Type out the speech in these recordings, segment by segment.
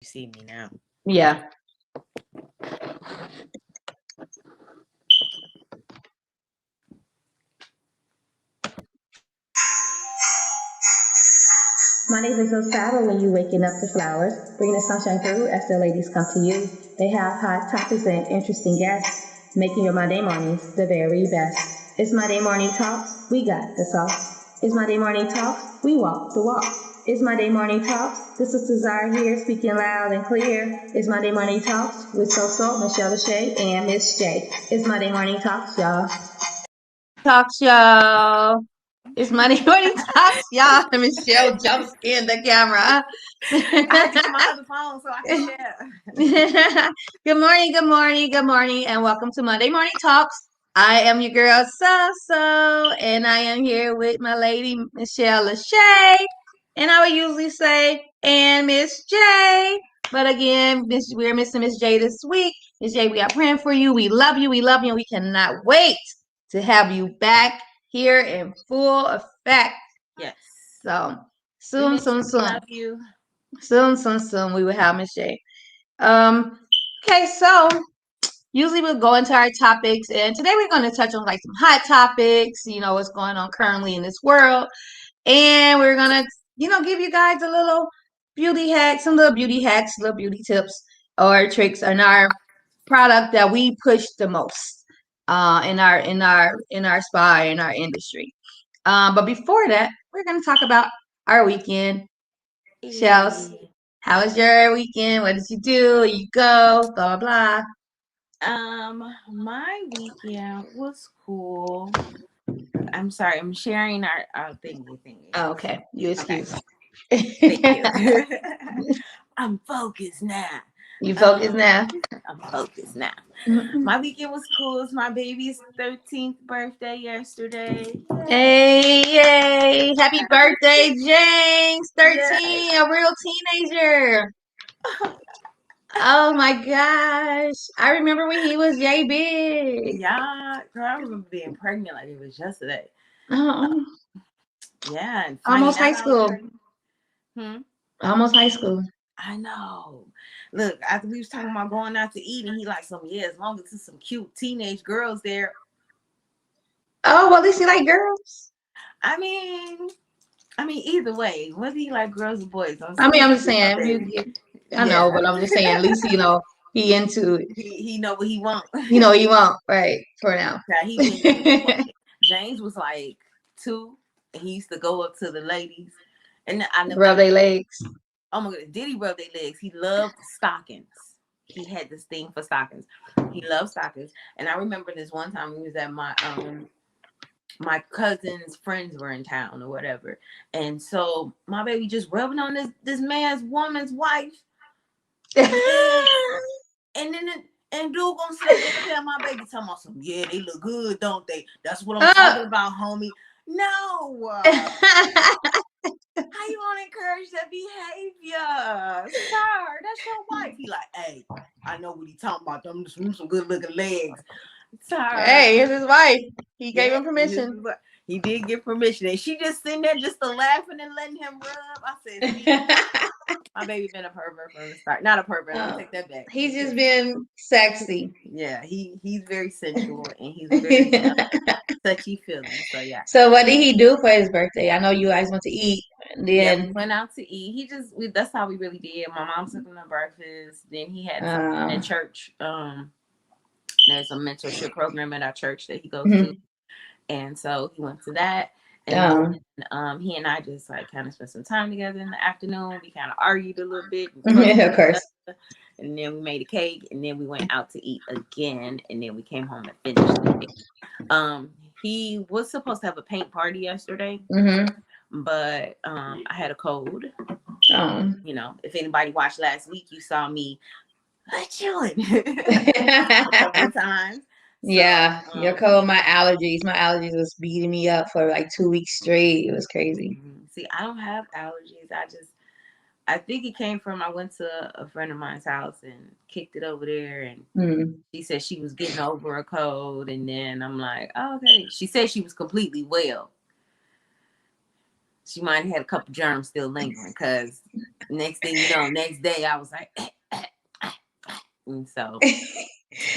You see me now. Yeah. Mondays are so sour when you waking up to flowers. Bring the sunshine through as the ladies come to you. They have hot topics and interesting guests, making your Monday mornings the very best. It's Monday Morning Talks, we got the sauce. It's Monday Morning Talks, we walk the walk. It's Monday Morning Talks, the sisters are here speaking loud and clear. It's Monday Morning Talks with So, Michelle Lachey, and Miss J. It's Monday Morning Talks, y'all. Talks, y'all. It's Monday Morning Talks, y'all. Michelle jumps in the camera. I had to get my other phone so I can share. Good morning, good morning, good morning, and welcome to Monday Morning Talks. I am your girl, So, and I am here with my lady, Michelle Lachey. And I would usually say, and Miss J. But again, we're missing Miss J this week. Miss J, we are praying for you. We love you. We love you. And we cannot wait to have you back here in full effect. Yes. So soon. Love you. Soon, we will have Miss J. Okay, so usually we'll go into our topics, and today we're going to touch on like some hot topics, what's going on currently in this world. And we're going to, give you guys a little beauty hacks, some little beauty hacks, little beauty tips or tricks on our product that we push the most in our spa, in our industry. But before that, we're going to talk about our weekend. Shells, how was your weekend? What did you do? You go, blah blah blah. My weekend was cool. I'm sorry, I'm sharing our thingy. Oh, okay, you excuse. Okay. Thank you. I'm focused now. You focus now? I'm focused now. Mm-hmm. My weekend was cool. It's my baby's 13th birthday yesterday. Yay! Yay! Happy birthday, James! 13, a real teenager. Oh my gosh! I remember when he was yay big. Yeah, girl, I remember being pregnant like it was yesterday. Oh. Yeah, and Almost high school. Almost high school. I know. Look, after we was talking about going out to eat, and he like as long as there's some cute teenage girls there. Oh, well, at least he like girls. I mean, either way, whether he like girls or boys. I'm just saying. I know, but I'm just saying. At least he into it. He know what he want. He want right for now. Yeah, he went. James was like 2, and he used to go up to the ladies and rub their legs. Oh my god, did he rub their legs? He loved stockings. He had this thing for stockings. He loved stockings. And I remember this one time we was at my cousin's friends were in town or whatever. And so my baby just rubbing on this woman's wife. And then dude gonna tell my baby talking about some, yeah, they look good, don't they? That's what I'm talking about, homie. No. How you want to encourage that behavior? Sir, that's your wife. He like, hey, I know what he talking about. Them some good looking legs. Sir. Hey, here's his wife. He gave him permission. He did give permission. And she just sitting there just laughing and letting him rub. I said, my baby been a pervert from the start. Not a pervert. Let me take that back. He's just been sexy. Yeah, he's very sensual and he's very touchy feeling. So yeah. So what did he do for his birthday? I know you guys went to eat. And then we went out to eat. That's how we really did. My mom took him to breakfast. Then he had something at church. There's a mentorship program at our church that he goes to. And so he went to that. And then, he and I just like kind of spent some time together in the afternoon. We kind of argued a little bit. Of course. And then we made a cake, and then we went out to eat again, and then we came home and finished the cake. He was supposed to have a paint party yesterday, but I had a cold. If anybody watched last week, you saw me chilling a couple times. So, yeah, your cold, my allergies. My allergies was beating me up for like 2 weeks straight. It was crazy. See, I don't have allergies. I think it came from I went to a friend of mine's house and kicked it over there, and she said she was getting over a cold, and then I'm like, oh, okay. She said she was completely well. she might have had a couple germs still lingering. Because next thing you know, next day I was like, and so.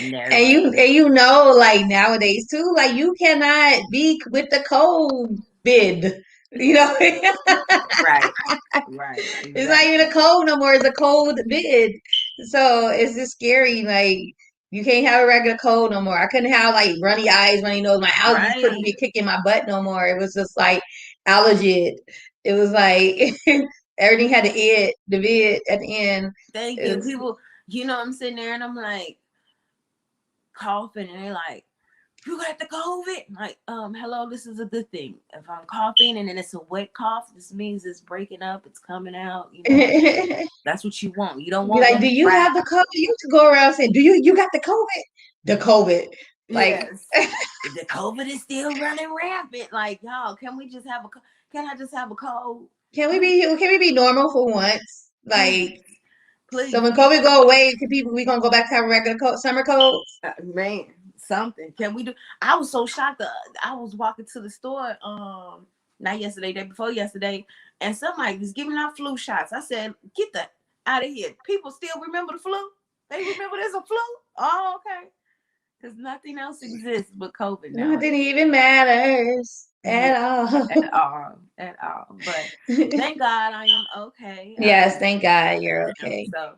And you know, like nowadays too, like you cannot be with the COVID. You know, right. Exactly. It's not even a cold no more. It's a cold bid. So it's just scary. Like you can't have a regular cold no more. I couldn't have like runny eyes, runny nose. My allergies couldn't be kicking my butt no more. It was just like allergy. It was like everything had to end. The vid at the end. Thank you. People, I'm sitting there and I'm like coughing, and they're like, "You got the COVID?" I'm like, hello, this is a good thing. If I'm coughing and then it's a wet cough, this means it's breaking up, it's coming out. That's what you want. You don't want like, do you have the COVID? You used to go around saying, "Do you got the COVID?" The COVID. Like, yes. The COVID is still running rampant. Like, y'all, can I just have a cold? Can we be normal for once? Like, please. So when COVID go away, we gonna go back to having regular summer colds? Man, something. Can we do? I was so shocked. I was walking to the store, not yesterday, day before yesterday, and somebody was giving out flu shots. I said, "Get that out of here." People still remember the flu. They remember there's a flu. Oh, okay. Because nothing else exists but COVID now. Nothing even matters at all. At all. But thank God I am okay. Yes, thank God you're okay. So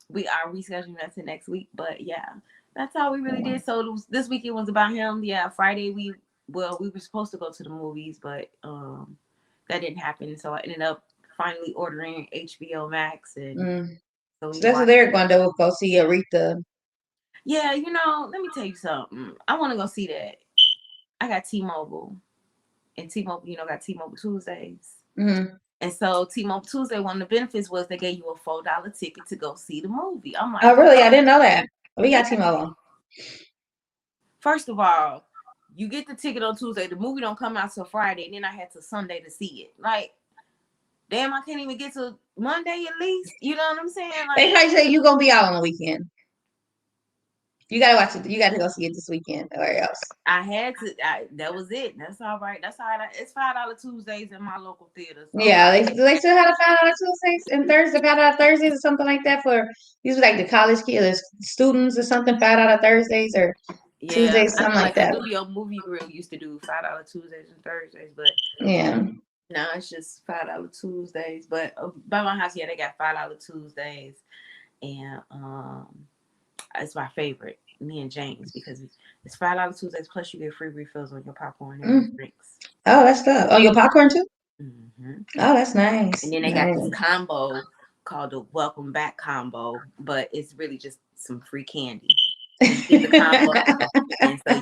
we are rescheduling that to next week. But yeah, that's all we really did. So this weekend was about him. Yeah, Friday we were supposed to go to the movies, but that didn't happen. So I ended up finally ordering HBO Max, and so that's what they're going to go see Aretha. Yeah, let me tell you something. I want to go see that. I got T-Mobile, and T-Mobile, got T-Mobile Tuesdays. Mm-hmm. And so T-Mobile Tuesday, one of the benefits was they gave you a $4 ticket to go see the movie. I'm like, oh really? I didn't know that. We got T-Mobile. First of all, you get the ticket on Tuesday. The movie don't come out till Friday, and then I had to Sunday to see it. Like, damn, I can't even get to Monday at least. You know what I'm saying? Like, they might say you gonna be out on the weekend. You gotta watch it. You got to go see it this weekend, or else. I had to. That was it. That's all right. That's all right. It's $5 Tuesdays in my local theater. So. Yeah, they still have $5 Tuesdays and Thursdays, $5 Thursdays or something like that for these like the college kids, students or something. $5 Thursdays or Tuesdays, something like that. Studio Movie Grill used to do $5 Tuesdays and Thursdays, but yeah, now it's just $5 Tuesdays. But by my house, yeah, they got $5 Tuesdays, and it's my favorite. Me and James, because it's $5 Tuesdays plus you get free refills on your popcorn and drinks. Oh, that's good. Oh, your popcorn too? Mm-hmm. Oh, that's nice. And then they got this combo called the Welcome Back combo, but it's really just some free candy. You get the combo, and so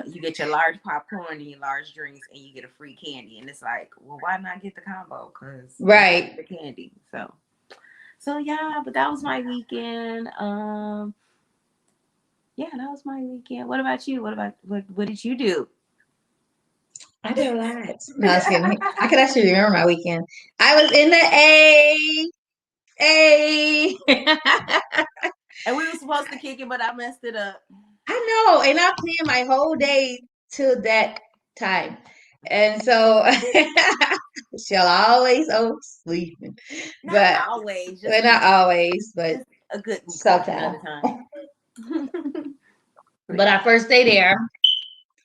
you get your large popcorn and your large drinks, and you get a free candy. And it's like, well, why not get the combo? Because the candy. So yeah, but that was my weekend. Yeah, that was my weekend. What about you? What did you do? I did a lot. No, I was kidding. I could actually remember my weekend. I was in the A. And we were supposed to kick it, but I messed it up. I know, and I planned my whole day till that time. And so she'll always sleeping. Not always. Not always, but a good sometimes. Time. But our first day there,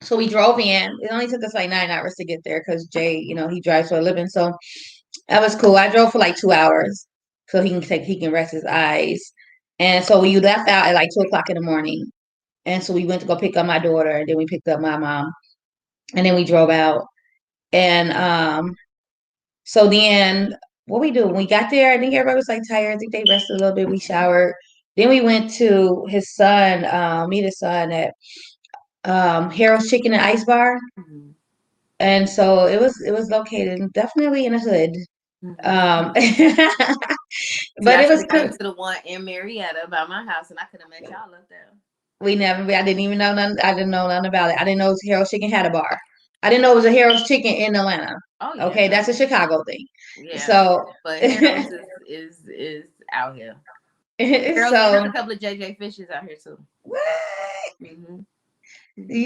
so we drove in. It only took us like 9 hours to get there because Jay, he drives for a living. So that was cool. I drove for like 2 hours so he can rest his eyes. And so we left out at like 2:00 in the morning. And so we went to go pick up my daughter, and then we picked up my mom, and then we drove out. And so then what we do when we got there, I think everybody was like tired. I think they rested a little bit. We showered. Then we went to his son, meet his son at Harold's Chicken and Ice Bar. Mm-hmm. And so it was located definitely in the hood. Mm-hmm. But it was good. To the one in Marietta by my house, and I could have met y'all up there. I didn't even know none. I didn't know nothing about it. I didn't know Harold's Chicken had a bar. I didn't know it was a Harold's Chicken in Atlanta. Oh, yeah, okay, that's a Chicago thing. Yeah. So, but Harold's is out here. Harold's there's a couple of JJ Fishes out here too. What? Mm-hmm.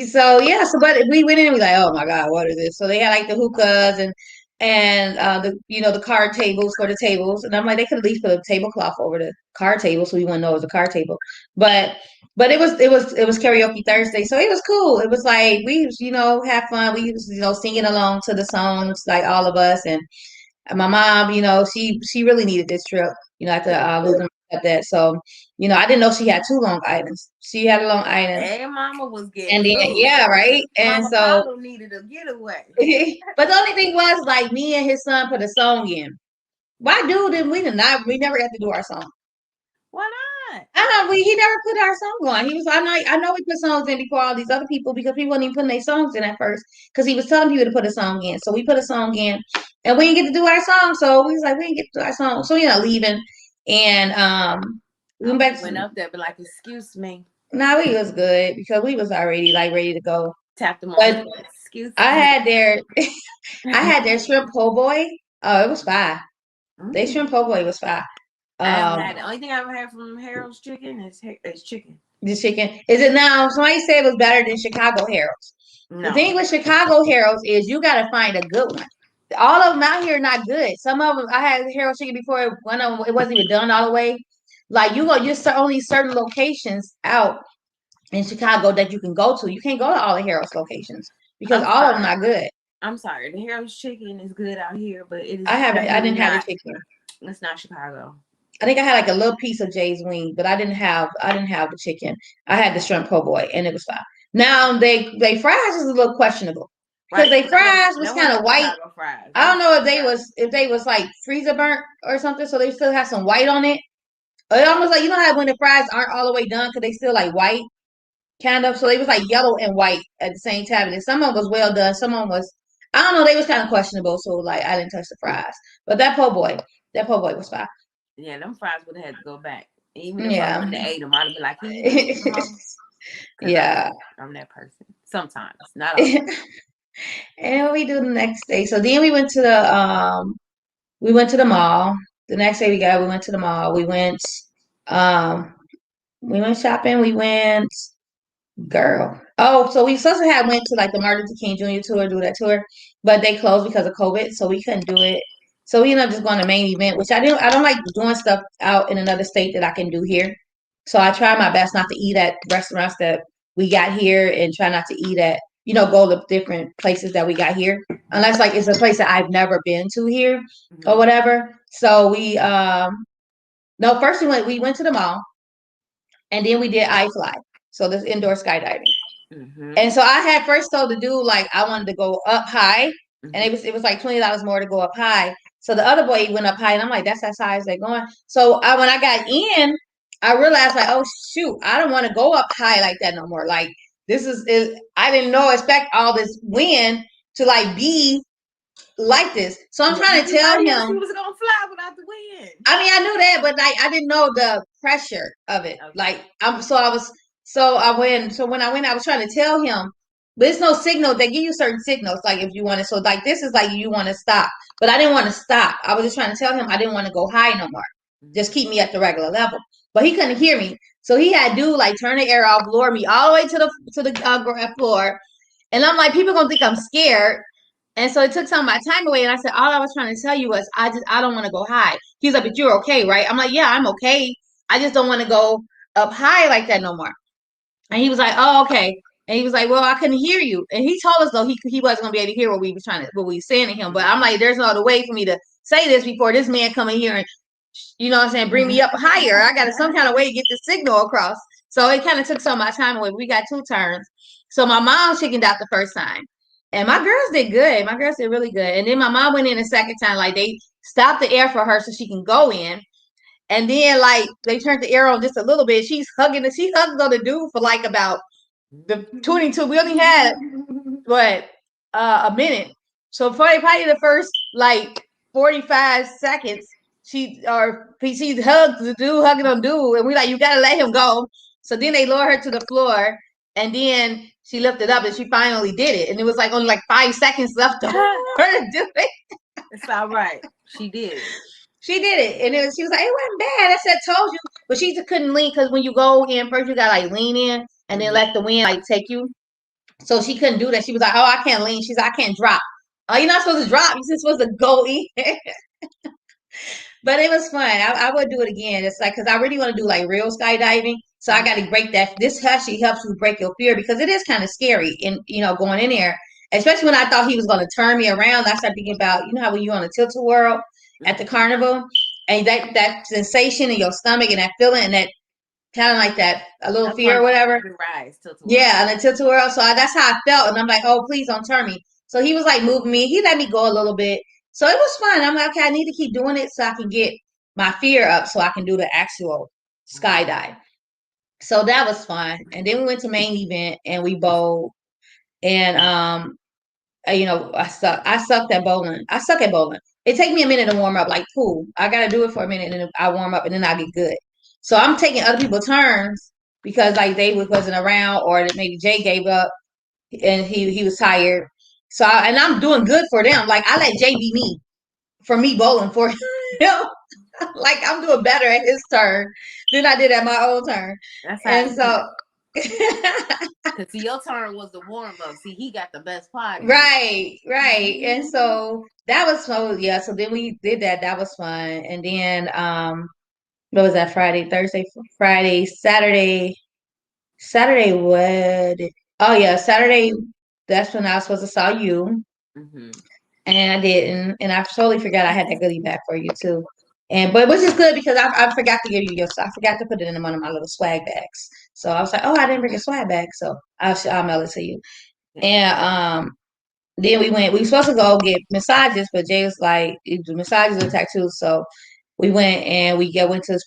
So but we went in and we like, oh my God, what is this? So they had like the hookahs and and the card tables for the tables, and I'm like, they could at least put a tablecloth over the card table so we wouldn't know it was a card table. But it was karaoke Thursday, so it was cool. It was like we had fun. We was singing along to the songs, like all of us, and my mom, she really needed this trip, after losing at that. So, I didn't know she had two long items. She had a long item, Hey, mama was and getting then loose. right, and Mama so. Paulo needed a getaway. But the only thing was, like, me and his son put a song in. Why did we not? We never got to do our song. Why not? I know he never put our song on. He was I know we put songs in before all these other people because people wasn't even putting their songs in at first because he was telling people to put a song in. So we put a song in, and we didn't get to do our song. So we was like, we didn't get to do our song. So leaving, and we went back. Went up there, but like, excuse me. No, we was good because we was already like ready to go. Tapped them But on. Excuse I me. had their shrimp po' boy. Oh, it was fire. They shrimp po' boy was fire. I haven't had the only thing I've ever had from Harold's Chicken is chicken. The chicken. Is it now? Somebody said it was better than Chicago Harold's. No. The thing with Chicago Harold's is you got to find a good one. All of them out here are not good. Some of them, I had Harold's chicken before. One of them, it wasn't even done all the way. Like you're only certain locations out in Chicago that you can go to. You can't go to all the Harold's locations because all of them are not good. I'm sorry. The Harold's Chicken is good out here, but it is. I didn't have a chicken. It's not Chicago. I think I had like a little piece of Jay's wing, but I didn't have the chicken. I had the shrimp po' boy, and it was fine. Now they fries is a little questionable because they fries was kind of white. I don't know if they was like freezer burnt or something, so they still have some white on it. It almost like how when the fries aren't all the way done because they still like white, kind of. So they was like yellow and white at the same time. And some of them was well done, some of them was, I don't know, they was kind of questionable. So like I didn't touch the fries, but that po' boy was fine. Yeah, them fries would have had to go back. Even if I wouldn't have ate them, I'd have been like, yeah. I'm that person. Sometimes, not all. And what we do the next day. So then we went to the mall. The next day we went to the mall. We went shopping. We went girl. Oh, so we supposed to have went to like the Martin Luther King Jr. tour, do that tour, but they closed because of COVID, so we couldn't do it. So we ended up just going to main event, which I don't like doing stuff out in another state that I can do here. So I try my best not to eat at restaurants that we got here and try not to eat at, go to different places that we got here. Unless like it's a place that I've never been to here or whatever. So we first we went to the mall and then we did iFly. So this indoor skydiving. And so I had first told the dude like I wanted to go up high, and it was like $20 more to go up high. So the other boy went up high, and I'm like, that's as high as they're going. So when I got in, I realized like, oh shoot, I don't want to go up high like that no more. Like this is I didn't expect all this wind to like be like this. So I'm trying to tell him he was gonna fly without the wind. I mean, I knew that, but like I didn't know the pressure of it. Okay. Like when I went, I was trying to tell him, but it's no signal. They give you certain signals, like if you want to. So like this is like you want to stop, but I didn't want to stop. I was just trying to tell him I didn't want to go high no more. Just keep me at the regular level. But he couldn't hear me, so he had to like turn the air off, lower me all the way to the floor, and I'm like, people gonna think I'm scared. And so it took some of my time away. And I said, all I was trying to tell you was I don't want to go high. He was like, but you're okay, right? I'm like, yeah, I'm okay. I just don't want to go up high like that no more. And he was like, oh, okay. And he was like, well, I couldn't hear you. And he told us though he wasn't gonna be able to hear what we were saying to him. But I'm like, there's no other way for me to say this before this man come in here and what I'm saying, bring me up higher. I got some kind of way to get the signal across. So it kind of took some of my time away. We got 2 turns. So my mom chickened out the first time. And my girls did good. My girls did really good. And then my mom went in a second time. Like they stopped the air for her so she can go in. And then like they turned the air on just a little bit. She hugged on the dude for like about the 22. We only had a minute. So probably the first like 45 seconds, she hugged the dude, hugging on dude, and we like, you gotta let him go. So then they lower her to the floor, and then she lifted up and she finally did it. And it was like only like 5 seconds left for her to do it. It's all right. She did it. She did it. And she was like, it wasn't bad. I said, told you. But she just couldn't lean because when you go in first, you got to like lean in and then let the wind like take you. So she couldn't do that. She was like, oh, I can't lean. She's like, I can't drop Oh, you're not supposed to drop. You're just supposed to go in. But it was fun. I would do it again. It's like, because I really want to do like real skydiving. So I got to break that. This actually helps you break your fear, because it is kind of scary in, going in there. Especially when I thought he was going to turn me around. I started thinking about, how when you're on a tilt-a-whirl at the carnival, and that sensation in your stomach and that feeling and that kind of like that, a little That's fear one or whatever. rise till to Yeah, and a tilt-a-whirl. So that's how I felt. And I'm like, oh, please don't turn me. So he was like moving me. He let me go a little bit. So it was fun. I'm like, okay, I need to keep doing it so I can get my fear up so I can do the actual skydive. So that was fun. And then we went to main event and we bowled. And I sucked at bowling. I suck at bowling. It takes me a minute to warm up, like pool. I gotta do it for a minute and then I warm up and then I get good. So I'm taking other people's turns because like they wasn't around, or maybe Jay gave up and he was tired. So I'm doing good for them. Like I let Jay be me for me bowling for him. Like I'm doing better at his turn than I did at my own turn. That's how. And so Because your turn was the warm up. See, he got the best part. right. And so that was fun. Yeah. So then we did that. That was fun. And then what was that? Thursday, Friday, Saturday. What? Oh yeah, Saturday. That's when I was supposed to saw you. Mm-hmm. And I didn't, and I totally forgot I had that goodie bag for you too. But which is good because I forgot to give you I forgot to put it in one of my little swag bags. So I was like, oh, I didn't bring a swag bag, so I'll mail it to you. Yeah. And then we were supposed to go get massages, but Jay was like, massages or tattoos. So we went and we went to this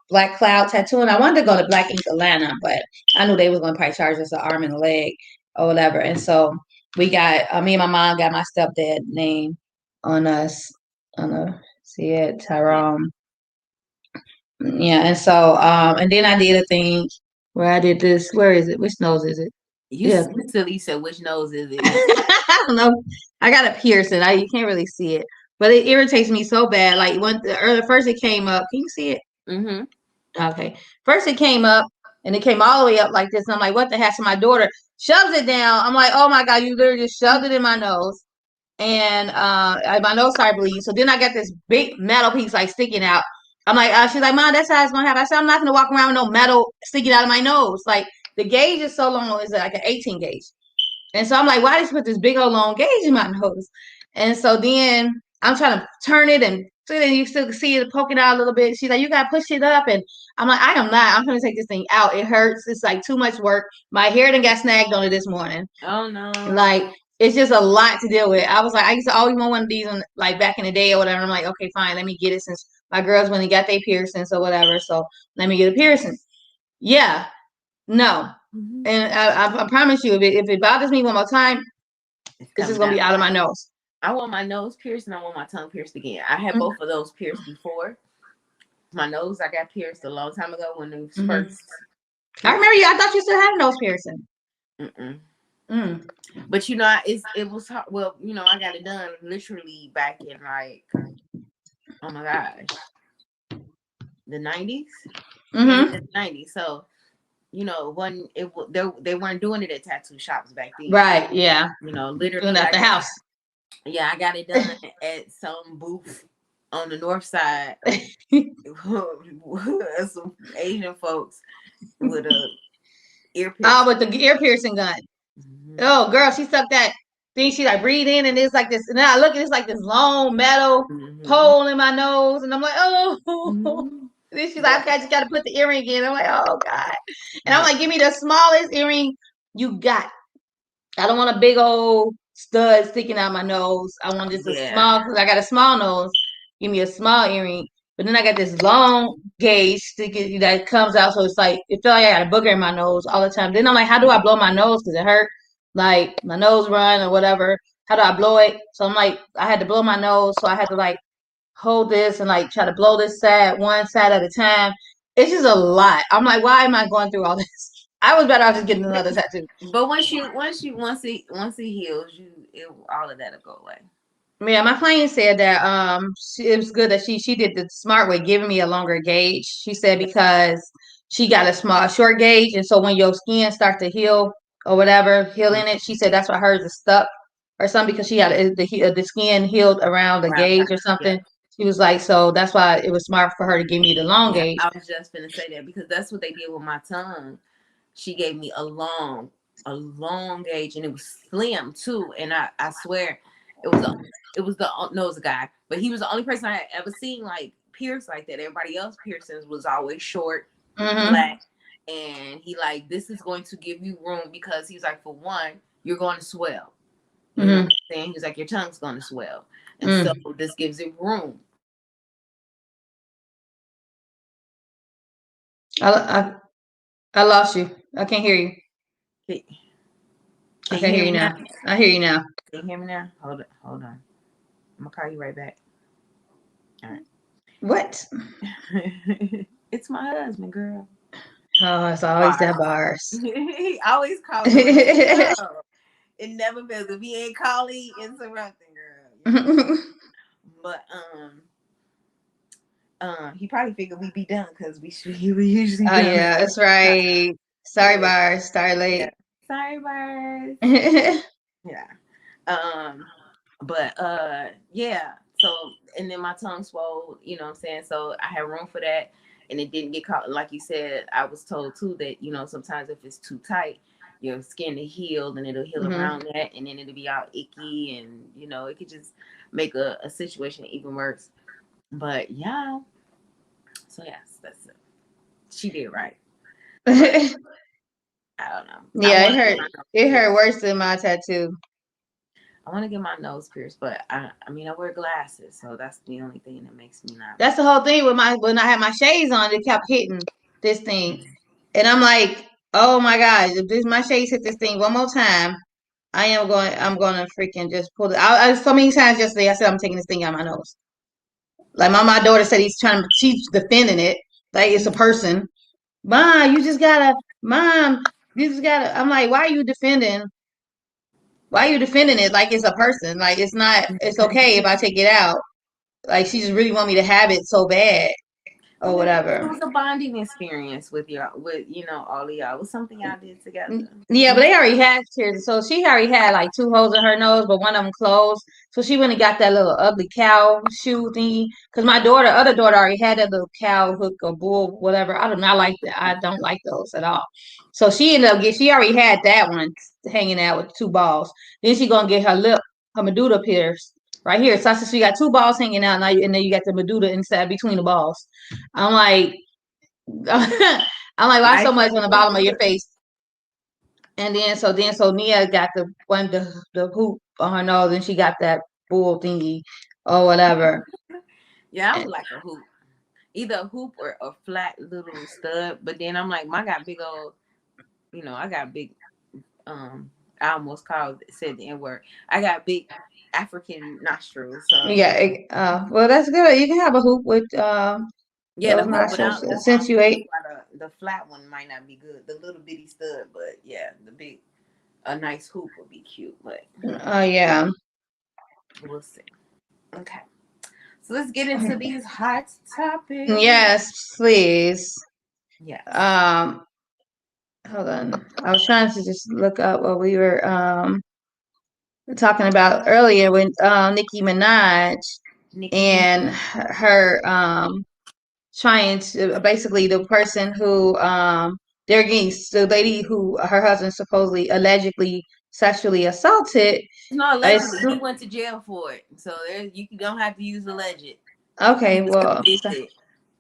Black Cloud Tattoo, and I wanted to go to Black Ink Atlanta, but I knew they was going to probably charge us an arm and a leg or whatever. And so we got me and my mom got my stepdad name on us on the see it Tyrone. Yeah, and so and then I did a thing where I did this. Where is it? Which nose is it? You silly said, which nose is it? I don't know. I got a piercing. You can't really see it, but it irritates me so bad. Like first it came up. Can you see it? Mm-hmm. Okay. First it came up, and it came all the way up like this. And I'm like, what the heck? So my daughter shoves it down. I'm like, oh my God, you literally just shoved it in my nose. And my nose started bleeding. So then I got this big metal piece like sticking out. I'm like, she's like, Mom, that's how it's gonna happen. I said, I'm not gonna walk around with no metal sticking out of my nose. Like the gauge is so long, it's like an 18 gauge. And so I'm like, why did you put this big old long gauge in my nose? And so then I'm trying to turn it, and so then you still see it poking out a little bit. She's like, you gotta push it up. And I'm like, I am not. I'm gonna take this thing out. It hurts. It's like too much work. My hair done got snagged on it this morning. Oh no. Like it's just a lot to deal with. I was like, I used to always want one of these like back in the day or whatever. I'm like, okay, fine, let me get it since my girls when they got their piercings or whatever. So let me get a piercing. Yeah. No. Mm-hmm. And I promise you, if it bothers me one more time, it's just gonna be out of my nose. I want my nose pierced and I want my tongue pierced again. I had both of those pierced before. My nose, I got pierced a long time ago when it was first. I remember you. I thought you still had a nose piercing. But it was hard. Well, I got it done literally back in like, oh my gosh, the 90s. The 90s. So when they weren't doing it at tattoo shops back then. Right. Yeah. Literally doing it at the house. Yeah, I got it done at some booth on the north side. Some Asian folks with a ear piercing. Oh, with the ear piercing gun. Mm-hmm. Oh, girl, she stuck that thing. She like breathe in, and it's like this. And then I look, and it's like this long metal hole in my nose, and I'm like, oh. Then she's like, okay, I just got to put the earring in. I'm like, oh God. And I'm like, give me the smallest earring you got. I don't want a big old stud sticking out my nose. I want just a small, because I got a small nose. Give me a small earring. But then I got this long gauge sticking that comes out. So it's like, it felt like I got a booger in my nose all the time. Then I'm like, how do I blow my nose? Because it hurt. Like my nose run or whatever. How do I blow it? So I'm like, I had to blow my nose. So I had to like hold this and like try to blow this one side at a time. It's just a lot. I'm like, why am I going through all this? I was better off just getting another tattoo. But once it heals, all of that'll go away. Yeah, my client said that it was good that she did the smart way, giving me a longer gauge. She said because she got a short gauge, and so when your skin starts to heal or whatever, healing it, she said that's why hers is stuck. or something because she had the skin healed around the Brown gauge part. or Yeah. something. She was like, so that's why it was smart for her to give me the long Yeah. gauge. I was just gonna say that because that's what they did with my tongue. She gave me a long gauge, and it was slim too. And I swear, it was a, it was the nose guy, but he was the only person I had ever seen like pierce like that. Everybody else piercings was always short, Mm-hmm. flat, and he like this is going to give you room because he's like for one you're going to swell. You know what Mm-hmm. I'm saying? He's like your tongue's going to swell, and so Mm. this gives it room. I, I I lost you. I can't hear you. Can, I can you can hear hear you me now? now. I hear you now. Can you hear me now? Hold on. I'm gonna call you right back. All What? right. It's my husband, girl. Oh, it's always Bars. that bars. He always calling when I'm no. It never fails. If he ain't calling, interrupting, girl. You know. But he probably figured we'd be done because we usually Oh done. yeah, that's right. Sorry, Yeah. bars. Start Yeah. late. Sorry, bars. Mm-hmm. Yeah. But yeah. So and then my tongue swelled, you know what I'm saying? So I had room for that and it didn't get caught. Like you said, I was told too that, you know, sometimes if it's too tight, your skin will heal and it'll heal around that and then it'll be all icky and you know, it could just make a situation even worse. But yeah. So yes, that's it. She did right. But I don't know. I Yeah, want to get my nose it hurt pierced. worse than my tattoo. I want to get my nose pierced, but I mean I wear glasses, so that's the only thing that makes me not. That's the whole thing with my when I had my shades on, it kept hitting this thing. And I'm like, oh my God, if this my shades hit this thing one more time, I'm gonna freaking just pull it. I so many times yesterday I said I'm taking this thing out of my nose. Like my daughter said she's defending it. Like it's a person. Mom, you just gotta I'm like, why are you defending it like it's a person? Like it's okay if I take it out. Like she just really want me to have it so bad or Yeah, it whatever. was a bonding experience with y'all, with you know all of y'all. It was something y'all did together. Yeah, but Mhm. they already had tears. So she already had like two holes in her nose, but one of them closed. So she went and got that little ugly cow shoe thingy. Because my other daughter already had that little cow hook or bull, whatever. I do not like that. I don't like those at all. So she already had that one hanging out with two balls. Then she gonna get her medulla pierced right here. So I said she got two balls hanging out, and then you got the medulla inside between the balls. I'm like, I'm like, why Nice so way much on to the look bottom of your good. face? And then so Nia got the hoop on her nose, and she got that bull thingy or whatever. Yeah, I would like a hoop, either a hoop or a flat little stud. But then I'm like, my got big old, you know, I got big. Um, I almost said the N word. I got big African nostrils, so Yeah, well, that's good. You can have a hoop with yeah, the those hoop. But nostrils that's why I'm accentuate. why the flat one might not be good. The little bitty stud, but yeah, the big a nice hoop would be cute. But Oh yeah. we'll see. Okay. So let's get into these hot topics. Yes, please. Yes. Um, hold on. I was trying to just look up what we were talking about earlier when Nicki Minaj Nicki and Minaj. her trying to basically the person who they're getting the lady who her husband supposedly allegedly sexually assaulted No, is allegedly. He went to jail for it. So there you don't have to use alleged. okay He was well convicted.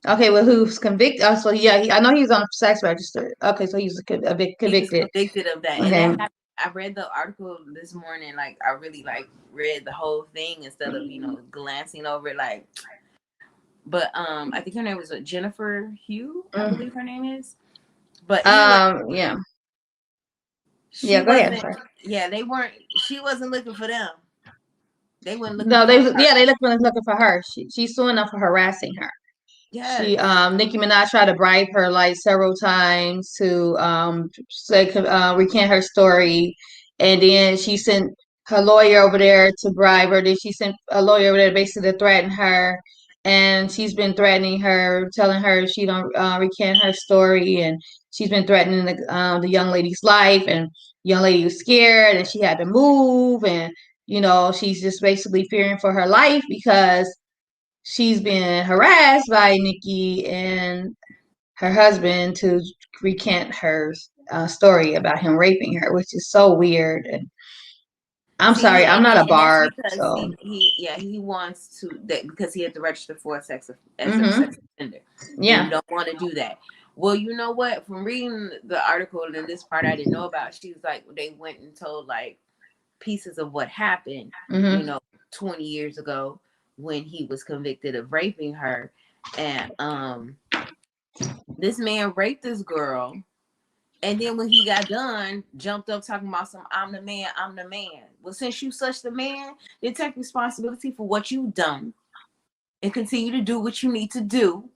okay well who's convicted so yeah I know he's on a sex register okay so he's a bit He was convicted convicted of that. And okay that happened. I read the article this morning. Like I really like read the whole thing instead of, you know, glancing over it like but I think her name was Jennifer Hugh, I believe her name is. But anyway, yeah she yeah go ahead, I'm wasn't sorry. yeah, they weren't she wasn't looking for them. They weren't looking No, for her. they looking for her. She's suing them for harassing her. Yes. She Nicki Minaj tried to bribe her like several times to say recant her story, and then she sent her lawyer over there to bribe her. Then she sent a lawyer over there basically to threaten her, and she's been threatening her, telling her she don't recant her story, and she's been threatening the young lady's life, and the young lady was scared, and she had to move, and she's just basically fearing for her life because she's been harassed by Nikki and her husband to recant her story about him raping her, which is so weird. And I'm sorry, I'm not a and that's barb, because so he wants to that because he had to register for a sex mm-hmm. offender, and you Yeah. don't want to do that. Well, you know what? From reading the article and this part I didn't know about, she's like they went and told like pieces of what happened, Mm-hmm. 20 years ago when he was convicted of raping her, and this man raped this girl. And then when he got done, jumped up talking about some I'm the man, I'm the man. Well, since you such the man, then take responsibility for what you've done and continue to do what you need to do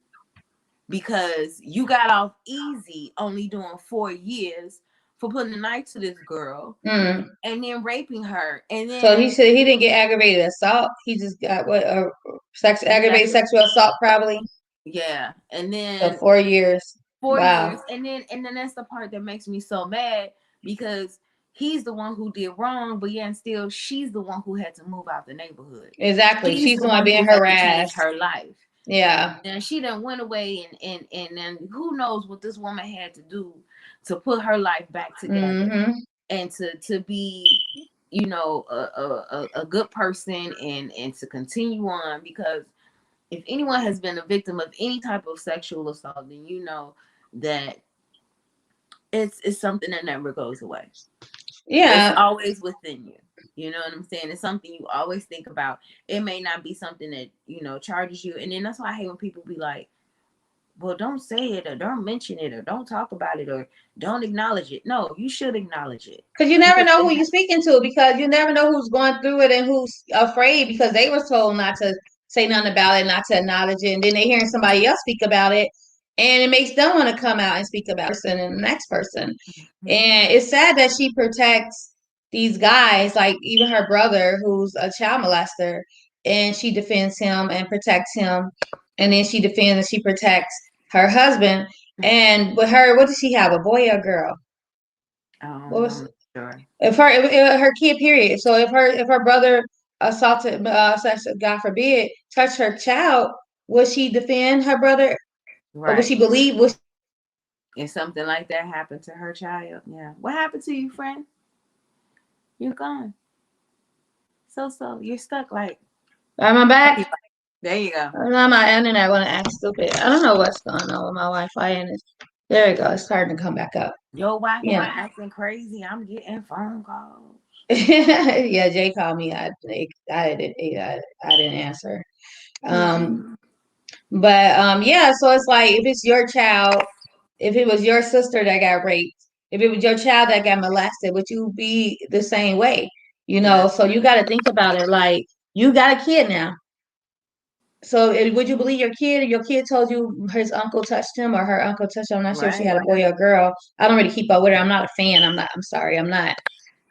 because you got off easy only doing 4 years for putting a knife to this girl Mm. and then raping her. And So he then said he didn't get aggravated assault. He just got aggravated sexual assault probably. Yeah. And So then 4 years. 4 years. Wow. And then that's the part that makes me so mad because he's the one who did wrong, but yeah, and still she's the one who had to move out the neighborhood. Exactly. She's She's the the one one being who had to change harassed. her life. Yeah. And she done went away and then who knows what this woman had to do to put her life back together Mm-hmm. and to be a good person and to continue on because if anyone has been a victim of any type of sexual assault, then you know that it's something that never goes away. Yeah. It's always within you. You know what I'm saying? It's something you always think about. It may not be something that, charges you. And then that's why I hate when people be like, well, don't say it or don't mention it or don't talk about it or don't acknowledge it. No, you should acknowledge it. Because you never Because know who you're speaking to, because you never know who's going through it and who's afraid because they were told not to say nothing about it, not to acknowledge it. And then they're hearing somebody else speak about it. And it makes them want to come out and speak about it and the next person. And it's sad that she protects these guys, like even her brother, who's a child molester, and she defends him and protects him. And then she defends and she protects her husband. And with her, what does she have? A boy or a girl? What I'm was not sure. if her kid period? So if her brother assaulted, God forbid, touched her child, would she defend her brother, or would Right. she believe? Would If something like that happened to her child, yeah. What happened to you, friend? You're gone. So you're stuck like am I back? there you go. I don't know, my internet want to act stupid. I don't know what's going on with my Wi-Fi, and there we go. It's starting to come back up. Your Wi-Fi Yeah. acting crazy. I'm getting phone calls. Yeah, Jay called me. I didn't answer. Mm-hmm. Yeah, so it's like if it's your child, if it was your sister that got raped, if it was your child that got molested, would you be the same way? Yeah. So you got to think about it. Like, you got a kid now. So would you believe your kid? Your kid told you his uncle touched him or her uncle touched him. I'm not sure if she Right. had a boy or a girl. I don't really keep up with her. I'm not a fan. I'm sorry. I'm not.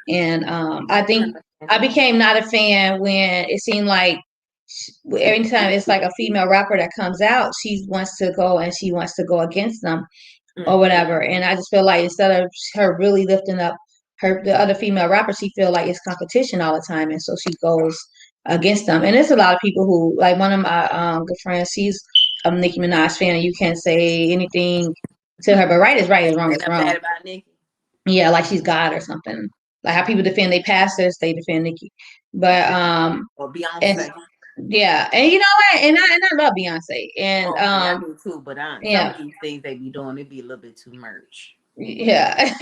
And I think I became not a fan when it seemed like every time it's like a female rapper that comes out, she wants to go and she wants to go against them or whatever. And I just feel like instead of her really lifting up the other female rappers, she feel like it's competition all the time, and so she goes against them. And there's a lot of people who, like one of my good friends, she's a Nicki Minaj fan, and you can't say anything to her, but right is right and wrong is Nothing wrong. bad about Nicki. Yeah, like she's God or something. Like how people defend their pastors, they defend Nicki. But Or Beyonce. and yeah, and you know what? And I love Beyonce. And I do too, but some yeah. of these things they be doing, it be a little bit too much. Yeah.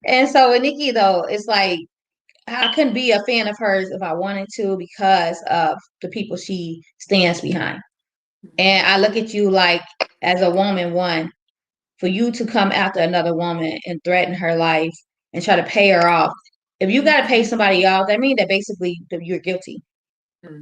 And so with Nicki though, it's like I couldn't be a fan of hers if I wanted to because of the people she stands behind. And I look at you like as a woman, one, for you to come after another woman and threaten her life and try to pay her off. If you got to pay somebody off, that means that basically you're guilty,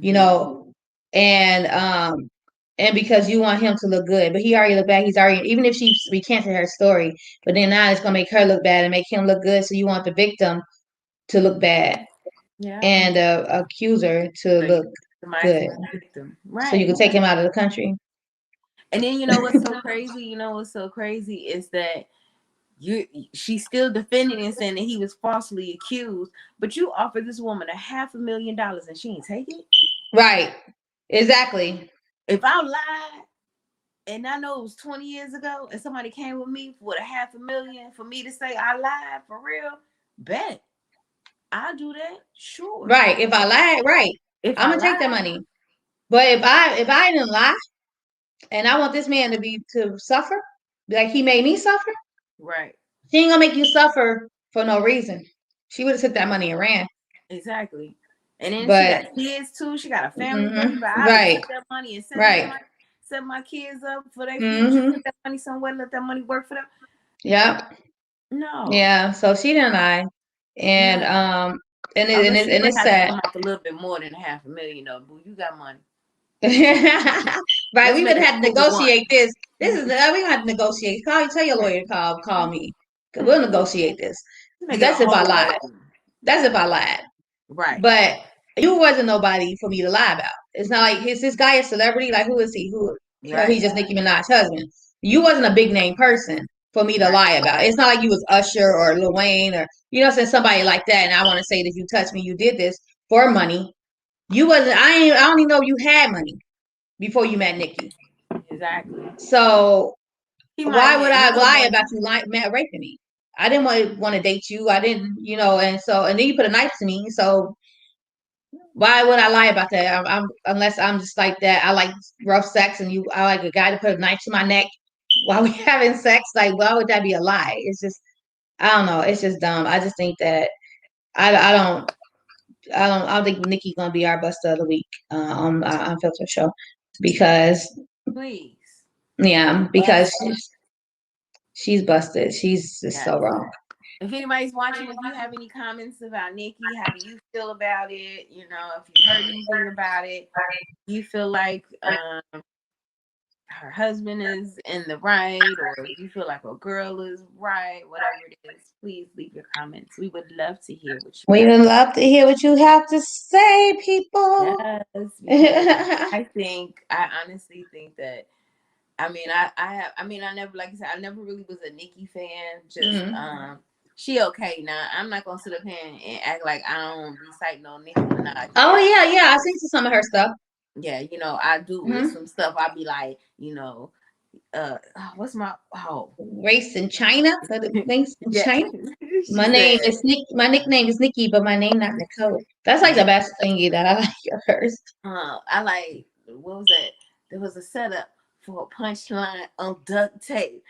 you know. And because you want him to look good, but he already looked bad. He's already, even if she recanted her story, but then now it's gonna make her look bad and make him look good. So you want the victim to look bad Yeah. and the accuser to look good, Victim. so you Right. can take him out of the country. And then you know what's so crazy? You know what's so crazy is that she's still defending and saying that he was falsely accused, but you offered this woman $500,000 and she ain't take it. Right. Exactly. If I lied and I know it was 20 years ago and somebody came with me with $500,000 for me to say I lied for real, bet I'll do that. Sure. Right. If I lied, right. I'm gonna take that money. But if I didn't lie and I want this man to suffer, like he made me suffer, right. She ain't gonna make you suffer for no reason. She would have took that money and ran. Exactly. And then she got kids too. She got a family, baby. But I took that money and set my kids up for their future. Put that money somewhere. Let that money work for them. Yep. No. Yeah. So she didn't lie, and it's sad. Come off a little bit more than $500,000 though. Boo, you got money. Right. We would have to negotiate this. This is we gonna have to negogiate. Tell your lawyer to call me. Cause we'll negotiate this. That's if I lied. That's if I lied. Right. But you wasn't nobody for me to lie about. It's not like is this guy a celebrity? Like who is he? He's just Nicki Minaj's husband. You wasn't a big name person for me to lie about. It's not like you was Usher or Lil Wayne or somebody like that. And I want to say that you touched me, you did this for money. You wasn't. I don't even know you had money before you met Nicki. Exactly. So why would I lie about you raping me? I didn't want to date you. I didn't, and then you put a knife to me. So why would I lie about that? Unless I'm just like that. I like rough sex, and I like a guy to put a knife to my neck while we having sex. Like, why would that be a lie? It's just, I don't know. It's just dumb. I just think that I don't think Nicki's gonna be our bust of the week on Filter Show because because she's busted. She's just so wrong. If anybody's watching, if you have any comments about Nicki, how do you feel about it? If you heard anything about it, you feel like her husband is in the right, or you feel like a girl is right, whatever it is, please leave your comments. We would love to hear what you would love to hear what you have to say, people. Yes, I honestly think that I never, like I said, I never really was a Nicki fan. Just she okay now. I'm not gonna sit up here and act like I don't recite no Nicki Minaj. Oh yeah, I seen some of her stuff. Yeah, I do with some stuff. I'll be like, what's my race in China? Things in China. My name is Nick. My nickname is Nicki, but my name not Nicole. That's like the best thingy that I like of hers. I like, what was that? There was a setup for a punchline on duct tape.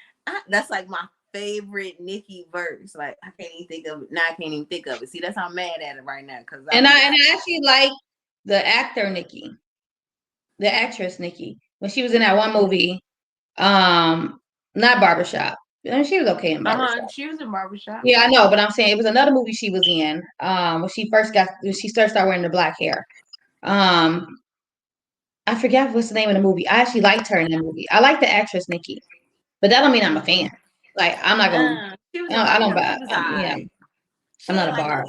That's like my favorite Nicki verse. Like I can't even think of it. Now I can't even think of it. See, that's how I'm mad at it right now. I actually like the actor Nicki, the actress Nicki, when she was in that one movie, not Barbershop. She was okay in Barbershop. She was in Barbershop. Yeah, I know, but I'm saying it was another movie she was in. When she started wearing the black hair. I forgot what's the name of the movie. I actually liked her in the movie. I like the actress Nicki, but that don't mean I'm a fan. Like I'm not gonna. I don't buy. I'm not a bar.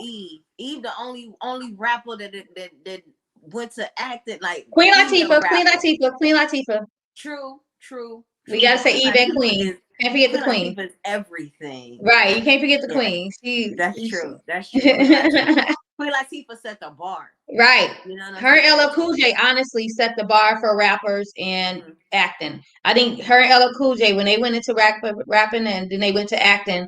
Eve, the only rapper that went to acting like Queen Latifah. True. We gotta say Eve and Queen. Can't forget the Queen. Latifah's everything. Right, you can't forget the Queen. That's true. Queen Latifah set the bar. Right. Her and LL Cool J honestly set the bar for rappers and acting. I think her and LL Cool J, when they went into rapping and then they went to acting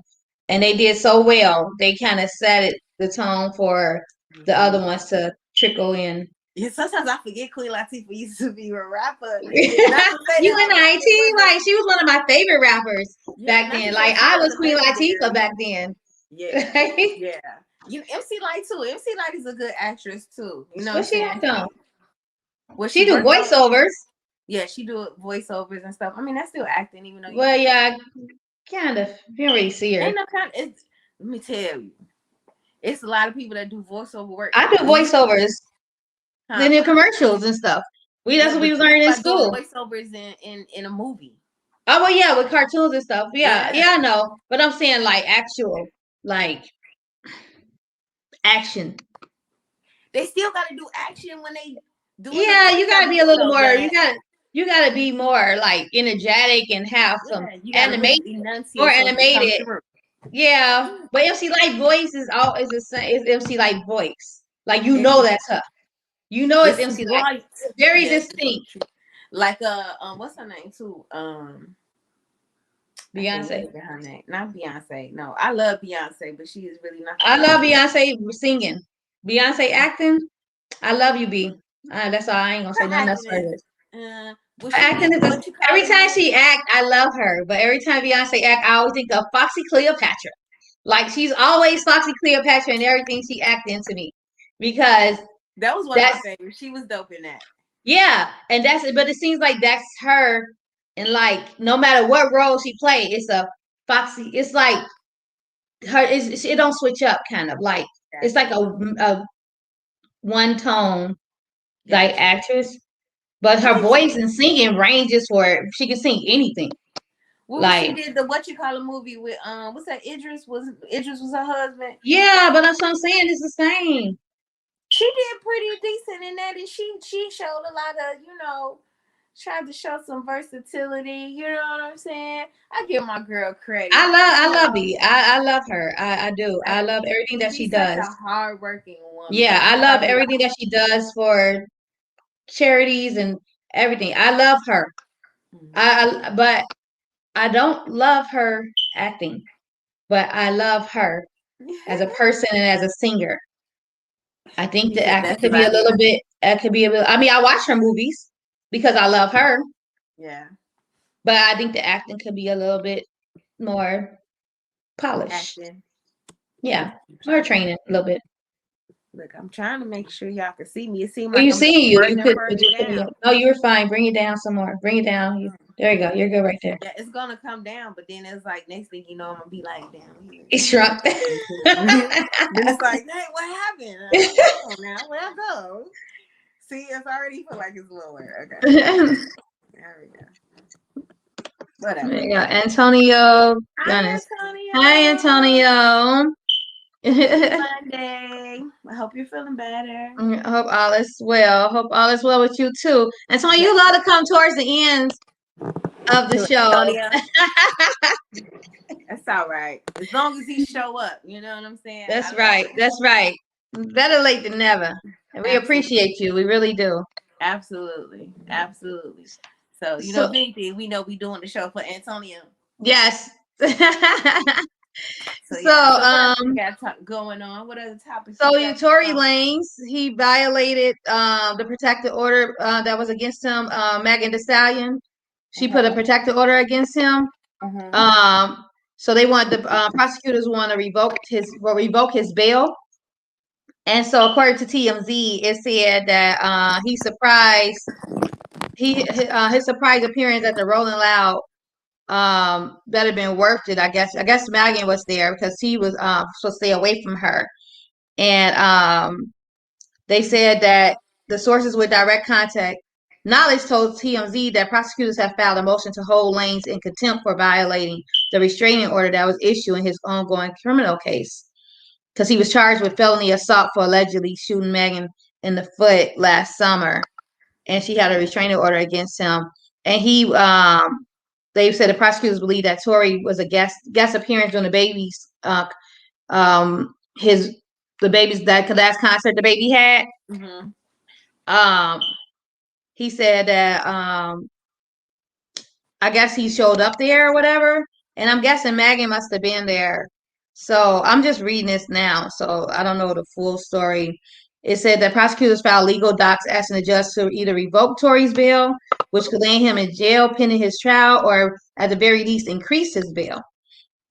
and they did so well, they kind of set the tone for the other ones to trickle in. Yeah, sometimes I forget Queen Latifah used to be a rapper. You in IT, like she was one of my favorite rappers back then. Like I was Queen Latifah back then. Yeah. MC Lyte too. MC Lyte is a good actress too. What she act on? Well, she do voiceovers. Yeah, she do voiceovers and stuff. I mean, that's still acting, even though. Well, yeah, kind of. You don't really see her. Ain't no kind. Let me tell you, it's a lot of people that do voiceover work. I do voiceovers. Then the commercials and stuff. That's what we learned in school. Voiceovers in a movie. Oh well, yeah, with cartoons and stuff. Yeah, I know. But I'm saying like actual, like action. They still got to do action when they do. Yeah, you got to be a little more. You got to be more like energetic and have some animated, more animated. Yeah, but MC Light voice is all is the same. Is MC Light voice? Like you And know that's her. You know it's it's MC Light. right. It's very Yes, it's so distinct. true. Like what's her name too? I can't Beyonce. think of her name. Not Beyonce. No, I love Beyonce, but she is really not the I love same. Beyonce singing. Beyonce acting. I love you, B. That's all. I ain't gonna say Her nothing else acting for is this. what Her she acting did. is What you call every it time she movie? act, I love her. But every time Beyonce act, I always think of Foxy Cleopatra. Like she's always Foxy Cleopatra in everything she act into me, because That was one of my that's favorites. She was dope in that. yeah, and that's it. But it seems like that's her, and like no matter what role she play, it's a Foxy. It's like her. It don't switch up, kind of like it's like Gotcha. a one tone like Gotcha. actress, but I her think she voice did. and singing ranges for it. She can sing anything. Well, she Like did the what you call a movie with what's that? Idris was her husband. yeah, but that's what I'm saying. It's the same. She did pretty decent in that, and she showed a lot of tried to show some versatility. You know what I'm saying? I give my girl credit. I love B. I love her. I do. I love everything that she She's such does. a hardworking woman. Yeah, Like I she love probably everything that she does for charities and everything. I love her. But I don't love her acting. But I love her as a person and as a singer. I think she's the the acting best could be a about it. little bit. It could be a bit. I mean, I watch her movies because I love her, Yeah, but I think the acting could be a little bit more polished. acting. Yeah, more I got training a little bit. look. I'm trying to make sure y'all can see me. It seems Well, like you I'm see, you further and could further just put me up. down. No, you were fine. Bring it down some more. Bring it down. There you go. You're good right there. Yeah, it's gonna come down, but then it's like next thing you know, I'm gonna be like down here. It shrunk. Then it's like, hey, what happened? Hold on now, where I go? See, it's already feel like it's lower. Okay, there we go. There Whatever. you go. Antonio Hi, Dennis. Hi, Antonio. Antonio. Happy I Monday. I hope you're feeling better. hope all is well. Hope all is well with you too. Antonio, Yeah. you love to come towards the end of the To show. Antonio. That's all right. As long as he show up, you know what I'm saying? That's I love right. him. That's right. Better late than never. And we Absolutely. appreciate you. We really do. Absolutely. Absolutely. So, if So anything, we know we doing the show for Antonio. yes. So So yeah. So what else we got going on? What other topics so we you got Tory going on? Lanez, he violated the protective order that was against him. Megan Thee Stallion, she put a protective order against him. So they want the prosecutors want to revoke his bail. And so according to TMZ, it said that he's surprised his surprise appearance at the Rolling Loud that had been worth it. I guess Megan was there because he was supposed to stay away from her. And they said that the sources with direct contact knowledge told TMZ that prosecutors have filed a motion to hold Lanez in contempt for violating the restraining order that was issued in his ongoing criminal case, because he was charged with felony assault for allegedly shooting Megan in the foot last summer, and she had a restraining order against him. And they said the prosecutors believe that Tory was a guest appearance during the baby's his the baby's that last concert the baby had. He said that I guess he showed up there or whatever, and I'm guessing Megan must have been there. So I'm just reading this now, so I don't know the full story. It said that prosecutors filed legal docs asking the judge to either revoke Tory's bail, which could land him in jail pending his trial, or at the very least increase his bail.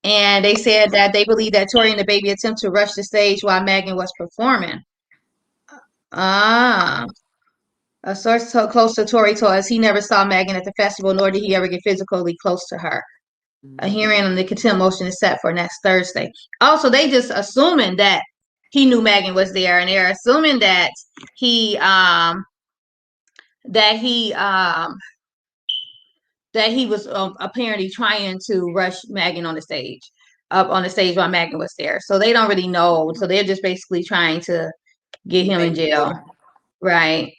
And they said that they believe that Tory and the baby attempt to rush the stage while Megan was performing. Ah. A source close to Tory told us he never saw Megan at the festival, nor did he ever get physically close to her. A hearing on the contempt motion is set for next Thursday. Also, they just assuming that he knew Megan was there, and they're assuming that he that he was apparently trying to rush Megan on the stage, up on the stage while Megan was there. So they don't really know. So they're just basically trying to get him in jail, right?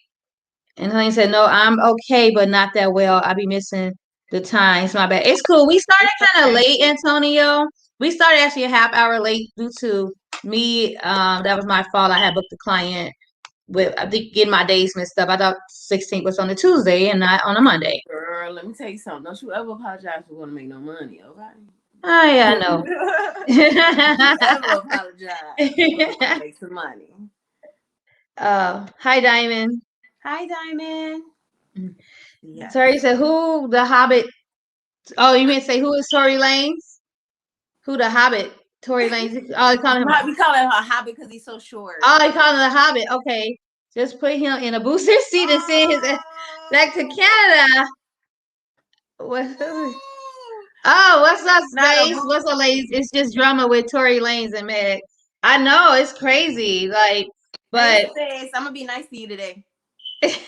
And he said, "No, I'm okay, but not that well. I'll be missing the times. My bad. It's cool. We started kind of late, Antonio. We started actually a half hour late due to me. That was my fault. I had booked the client with, I think, getting my days mixed up. I thought 16th was on a Tuesday and not on a Monday. Girl, let me tell you something. Don't you ever apologize for going to make no money, okay? Oh, yeah, I know. Don't you ever apologize for going to make some money. Hi, Diamond. Hi, Diamond. Yeah. Sorry, you said who the Hobbit? Oh, you mean say who is Tory Lanez? Who the Hobbit? Tory Lanez. Oh, you call him. We call him a Hobbit because he's so short. Oh, you call him the Hobbit. Okay, just put him in a booster seat and send his back to Canada. Oh, what's up, Space? What's up, ladies? It's just drama with Tory Lanez and Meg. I know it's crazy, like, but Space, I'm gonna be nice to you today. Space,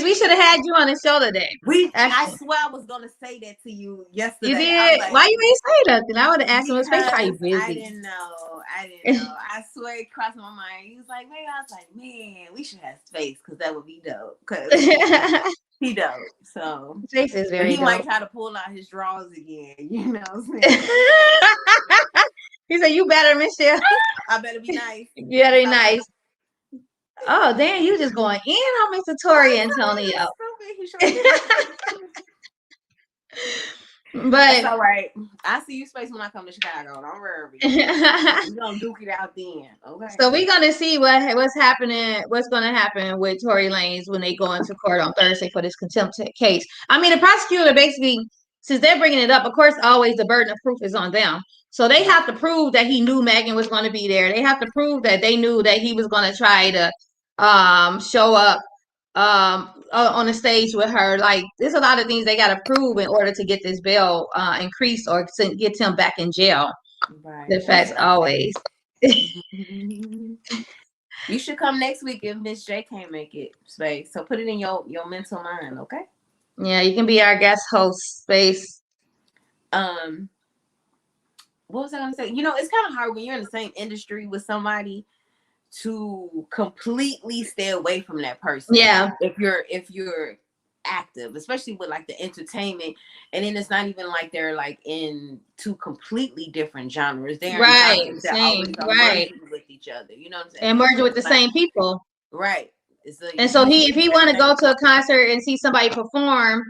we should have had you on the show today. I swear I was gonna say that to you yesterday. You did? Like, why you ain't say that? Then I would have asked him. Space probably busy. I didn't know. I swear it crossed my mind. He was like, maybe. I was like, man, we should have Space because that would be dope. Because he dope. So Space is very. He might try to pull out his drawers again. You know what I'm saying? He said, "You better, Michelle. I better be nice. You better be nice." Oh, damn, you just going in on Mr. Tory Antonio. But that's all right. I see you, Space, when I come to Chicago. Don't worry. We're gonna duke it out then. Okay. So we're gonna see what's happening, what's gonna happen with Tory Lanez when they go into court on Thursday for this contempt case. I mean, the prosecutor basically, since they're bringing it up, of course, always the burden of proof is on them. So they have to prove that he knew Megan was going to be there. They have to prove that they knew that he was going to try to show up on the stage with her. Like, there's a lot of things they got to prove in order to get this bail increased or to get him back in jail. Right. The facts always. You should come next week if Miss J can't make it, Space. So put it in your mental mind, okay? Yeah, you can be our guest host, Space. What was I gonna say? You know, it's kind of hard when you're in the same industry with somebody to completely stay away from that person. Yeah. If you're active, especially with like the entertainment, and then it's not even like they're like in two completely different genres. They're right, in that same, right, with each other. You know what I'm saying? And merging with the same people. Right. And so if he want to go to a concert and see somebody perform,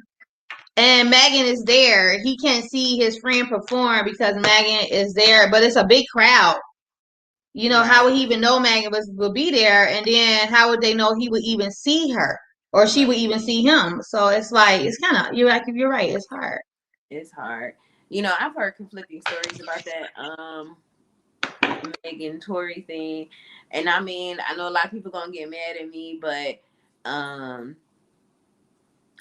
and Megan is there, he can't see his friend perform because Megan is there, but it's a big crowd. You know, how would he even know Megan would be there? And then how would they know he would even see her or she would even see him? So it's like, it's kind of, you're right. It's hard. It's hard. You know, I've heard conflicting stories about that Megan Tory thing. And I mean, I know a lot of people going to get mad at me, but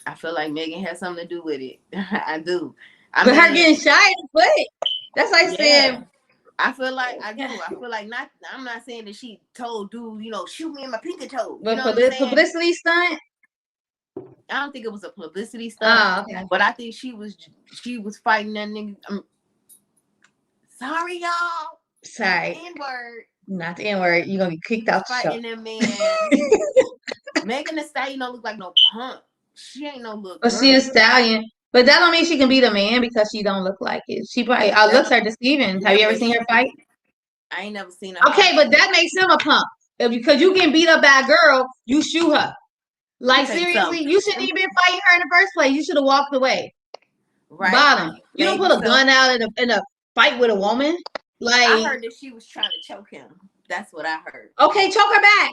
I feel like Megan has something to do with it. I do. But her getting shot in the foot. That's like saying. I feel like I do. I feel like not. I'm not saying that she told dude, you know, shoot me in my pinky toe. But for this publicity stunt. I don't think it was a publicity stunt. Oh, okay. But I think she was fighting that nigga. Sorry, y'all. Sorry. N-word. Not the N-word. You're gonna be kicked out the show. Fighting that man. Megan Thee Stallion don't look like no punk. She ain't no look. But she a stallion. But that don't mean she can beat a man because she don't look like it. She probably looks are deceiving. Have you ever seen her fight? I ain't never seen her. Okay, but that makes him a punk. Because you get beat up by a girl, you shoot her. Like seriously, you shouldn't even been fighting her in the first place. You should have walked away. Right. Bottom. You don't put a gun out in a fight with a woman. Like I heard that she was trying to choke him. That's what I heard. Okay, choke her back.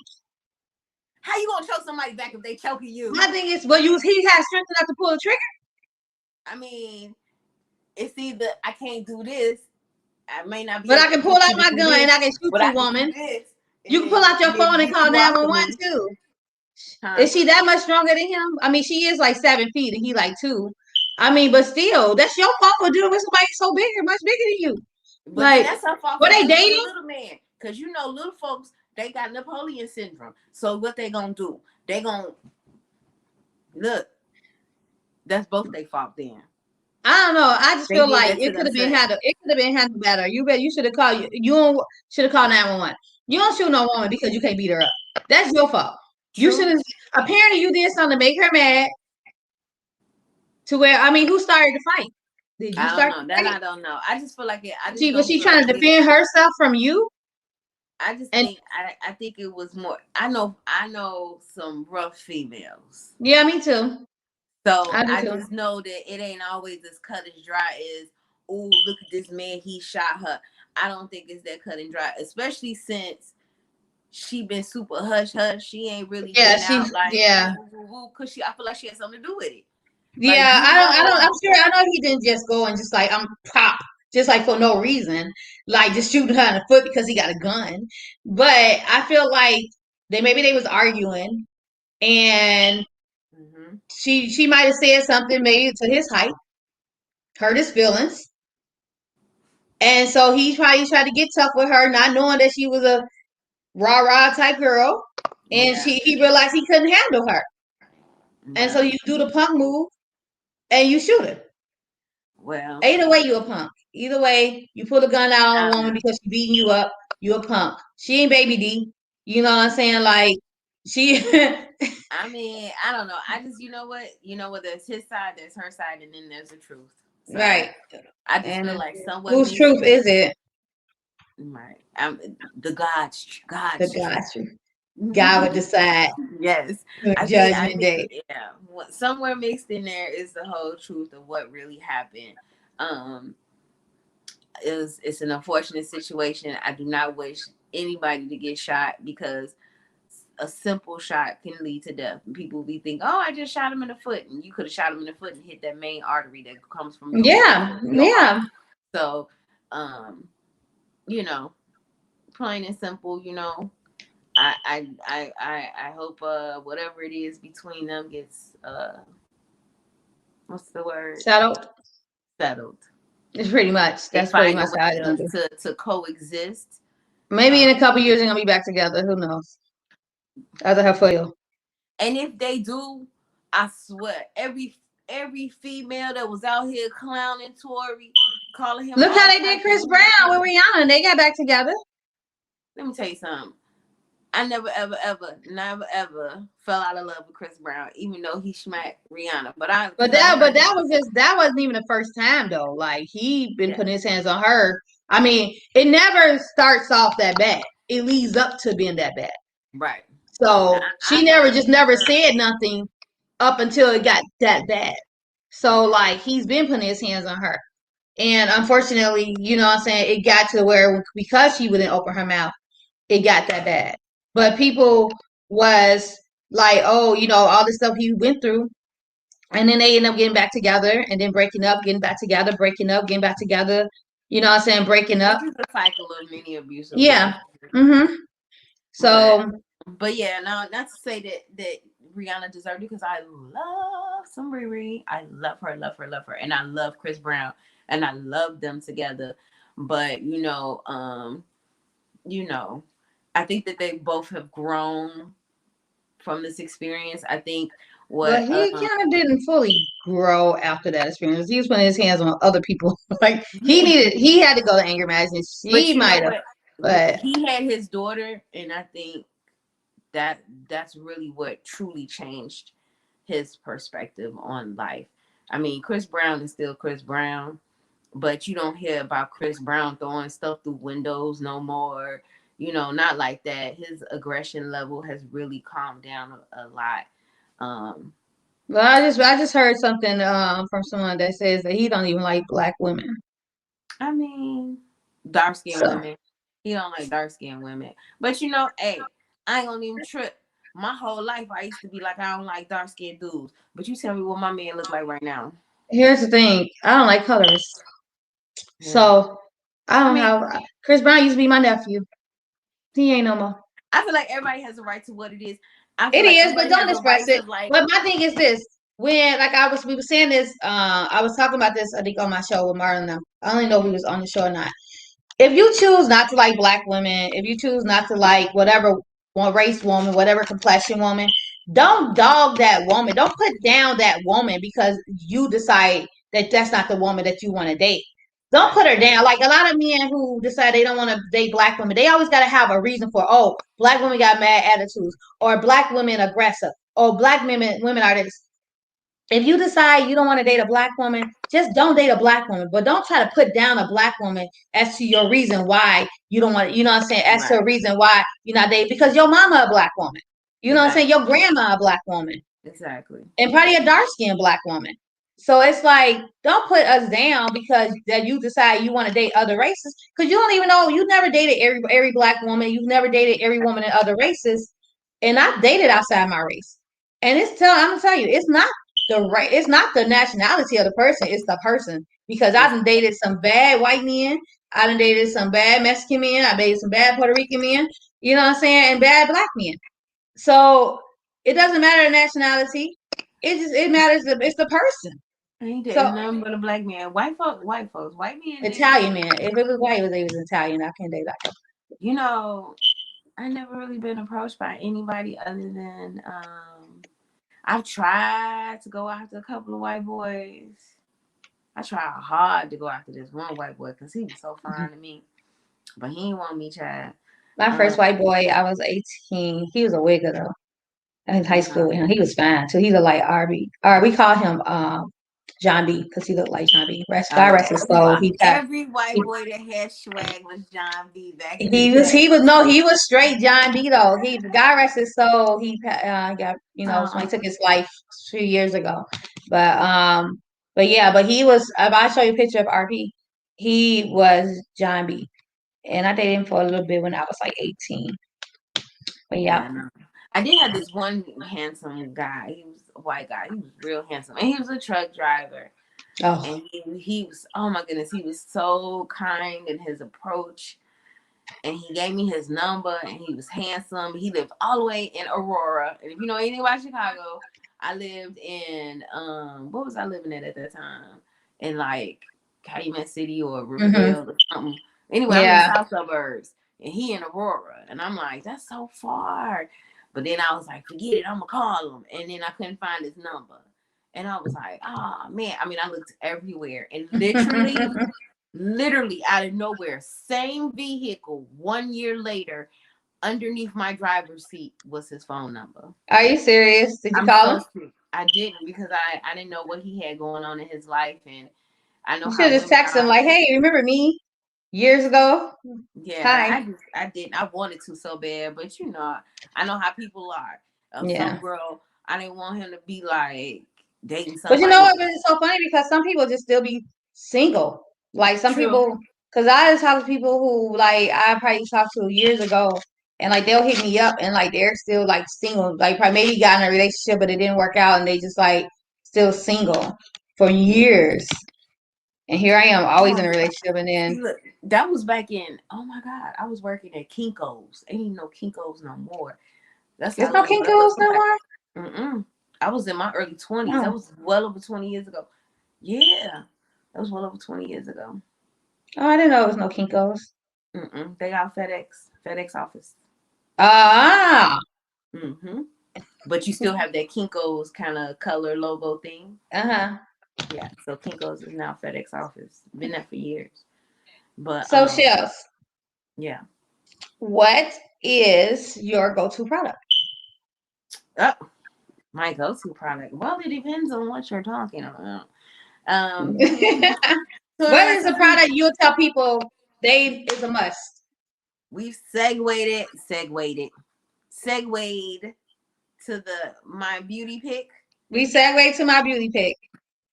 How you gonna choke somebody back if they choking you? My thing is, he has strength enough to pull the trigger. I mean, it's either I can't do this. I may not be. But I can pull out my gun and I can shoot you, woman. You can pull out your phone and call 911 too. Huh? Is she that much stronger than him? I mean, she is like 7 feet and he like 2. I mean, but still, that's your fault for dealing with somebody so big, much bigger than you. But like, that's her fault. Were they dating? Little man, because you know, little folks, they got Napoleon syndrome. So what they gonna do? They gonna look. That's both their fault then. I don't know. I just feel like it could have been handled. It could have been handled better. You should have called. You should have called 911. You don't shoot no woman because you can't beat her up. That's your fault. True. You should have. Apparently, you did something to make her mad. To where, I mean, who started the fight? Did you I don't start know to that. say I don't know. I just feel like it. I it? just Was don't she feel trying like to it. defend herself from you? I just And think I think it was more. I know some rough females. yeah, me too. So I do I too. just know that it ain't always as cut and dry as, oh, look at this man, he shot her. I don't think it's that cut and dry, especially since she been super hush hush. She ain't really Yeah, been out like yeah. woo woo woo cause I feel like she had something to do with it. Like Yeah, you I'm know, sure, I know he didn't just go and just like, I'm pop, just like for no reason, like just shooting her in the foot because he got a gun. But I feel like maybe they was arguing and mm-hmm. she might have said something maybe to his height, hurt his feelings. And so he probably tried to get tough with her, not knowing that she was a rah rah type girl. And Yeah, he realized he couldn't handle her. And so yeah. you do the punk move and you shoot her. Well, Either way, you a punk. Either way, you pull a gun out on a woman um, because she's beating you up, you a punk. She ain't baby D. You know what I'm saying? Like, she. I mean, I don't know. I just, you know what? There's his side, there's her side, and then there's the truth. So Right. I just feel And like somewhere whose mixed truth in, is it? right? The God's The truth. God's truth. God would decide Yes, on I Judgment think, Day. yeah. Somewhere mixed in there is the whole truth of what really happened. Um, it's an unfortunate situation. I do not wish anybody to get shot because a simple shot can lead to death. And people will be thinking, "Oh, I just shot him in the foot," and you could have shot him in the foot and hit that main artery that comes from your foot Yeah, to your heart. yeah. So, um, you know, plain and simple. I hope whatever it is between them gets what's the word, Settled. settled. It's pretty much. They That's pretty find a much way how it's gonna be. to coexist. Maybe Um, in a couple years they're gonna be back together. Who knows? Other her feel. and if they do, I swear every female that was out here clowning Tory, calling him Look how all they did types of Chris rude Brown with names. Rihanna, and they got back together. Let me tell you something. I never, ever, ever, never, ever fell out of love with Chris Brown, even though he smacked Rihanna. But Because I heard, that wasn't even the first time though. Like he been yeah, putting his hands on her. I mean, it never starts off that bad. It leads up to being that bad. right. Now, So I she heard, never said nothing up until it got that bad. So yeah, like he's been putting his hands on her. And unfortunately, you know what I'm saying, it got to where because she wouldn't open her mouth, it got that bad. But people was like, oh, all this stuff he went through. And then they end up getting back together and then breaking up, getting back together, breaking up, getting back together. You know what I'm saying? Breaking up. which is a cycle of many abusive Yeah. relationships. Mm-hmm. But, So but yeah, no, not to say that Rihanna deserved it because I love some Riri. I love her, love her, love her, and I love Chris Brown, and I love them together. But you know, I think that they both have grown from this experience. I think but what he kind of didn't fully grow after that experience. He was putting his hands on other people. Like he had to go to anger management. but She you know might have, what, but he had his daughter, and I think that's really what truly changed his perspective on life. I mean, Chris Brown is still Chris Brown, but you don't hear about Chris Brown throwing stuff through windows no more. Not like that. His aggression level has really calmed down a lot. Um, but I just heard something from someone that says that he don't even like black women. I mean, dark skinned So women. He don't like dark skinned women. But hey, I ain't gonna even trip. My whole life I used to be like, I don't like dark skinned dudes. But you tell me what my man look like right now. here's the thing: I don't like colors. Yeah. So I I don't mean, have. Chris Brown used to be my nephew. He ain't no more. I feel like everybody has a right to what it is. I It feel like is, but everybody don't has a express right it. to like. But my thing is this: when like we were saying this, I was talking about this I think on my show with Marlon. And them. I don't even know if he was on the show or not. If you choose not to like black women, if you choose not to like whatever race woman, whatever complexion woman, don't dog that woman. Don't put down that woman because you decide that that's not the woman that you want to date. Don't put her down. Like a lot of men who decide they don't want to date black women, they always got to have a reason for, oh, black women got mad attitudes, or black women aggressive, or black women are this. if you decide you don't want to date a black woman, just don't date a black woman. But don't try to put down a black woman as to your reason why you don't want, you know what I'm saying, as to a Right. reason why you're not dating, because your mama a black woman. You know what I'm saying? Exactly. Your grandma a black woman. Exactly. And probably a dark skinned black woman. So it's like, don't put us down because that you decide you want to date other races, because you don't even know, you never dated every black woman, you've never dated every woman in other races, and I've dated outside my race, and I'm gonna tell you, it's not the nationality of the person, it's the person. Because I It's, done dated some bad white men, I done dated some bad Mexican men, I dated some bad Puerto Rican men, you know what I'm saying, and bad black men. So it doesn't matter the nationality. It matters it's the person. I ain't So dating nothing but a black man. White folks, white men is, Italian man. If it was white, it was Italian. I can't date that. you know, I never really been approached by anybody other than I've tried to go after a couple of white boys. I tried hard to go after this one white boy because he was so fine to me, but he didn't want me, child. My Um, first white boy, I was 18. He was a wigger though. In high school with him. He was fine too. He looked like RB. Or we call him John B because he looked like John B. God rest his soul. every white He boy that had swag was John B back in the he day. was no, he was straight John B though. He God rest his soul. He got Uh, somebody took his life a few years ago. But yeah, but he was. If I show you a picture of RP, he was John B. And I dated him for a little bit when I was like 18. But yeah. yeah, no. I did have this one handsome guy. He was a white guy. He was real handsome, and he was a truck driver. Oh. And he was, oh my goodness, he was so kind in his approach. And he gave me his number, and he was handsome. He lived all the way in Aurora. And if you know anything about Chicago, I lived in what was I living at that time? In like Calumet City or Mm-hmm. Riverdale or something. Anyway, I'm in the Yeah. south suburbs, and he in Aurora. And I'm like, that's so far. But then I was like, forget it, I'm gonna call him. And then I couldn't find his number. And I was like, oh man. I mean, I looked everywhere, and literally out of nowhere, same vehicle 1 year later, underneath my driver's seat was his phone number. Are you serious? Did you I'm call so him? sick. I didn't, because I didn't know what he had going on in his life, and I know You should how just women text him are. like, "Hey, remember me years ago? Yeah, Hi." I didn't. I wanted to so bad, but I know how people are. Some Yeah. girl, I didn't want him to be like dating But you know somebody. what? But it's so funny because some people just still be single. Like some True. people, because I just talk to people who like I probably talked to years ago, and like they'll hit me up and like they're still like single. Like probably maybe got in a relationship, but it didn't work out, and they just like still single for years. And here I am, always in a relationship, and then See, look, that was back in. Oh my God, I was working at Kinko's. Ain't even no Kinko's no more. That's there's how no long ago Kinkos it no was. more. Mm-mm. I was in my early 20s. That Oh, was well over 20 years ago. Yeah, that was well over 20 years ago. oh, I didn't know it was no Kinkos. Mm-mm. They got FedEx office. Ah, Mm-hmm. But you still have that Kinko's kind of color logo thing. uh-huh. Yeah, so Kinko's is now FedEx office. Been there for years. But So, Shells, yeah. what is your go-to product? Oh, my go-to product. Well, it depends on what you're talking about. Um, so What like is I a said, product you'll tell people they is a must? we've segued to the my beauty pick. We segue to my beauty pick.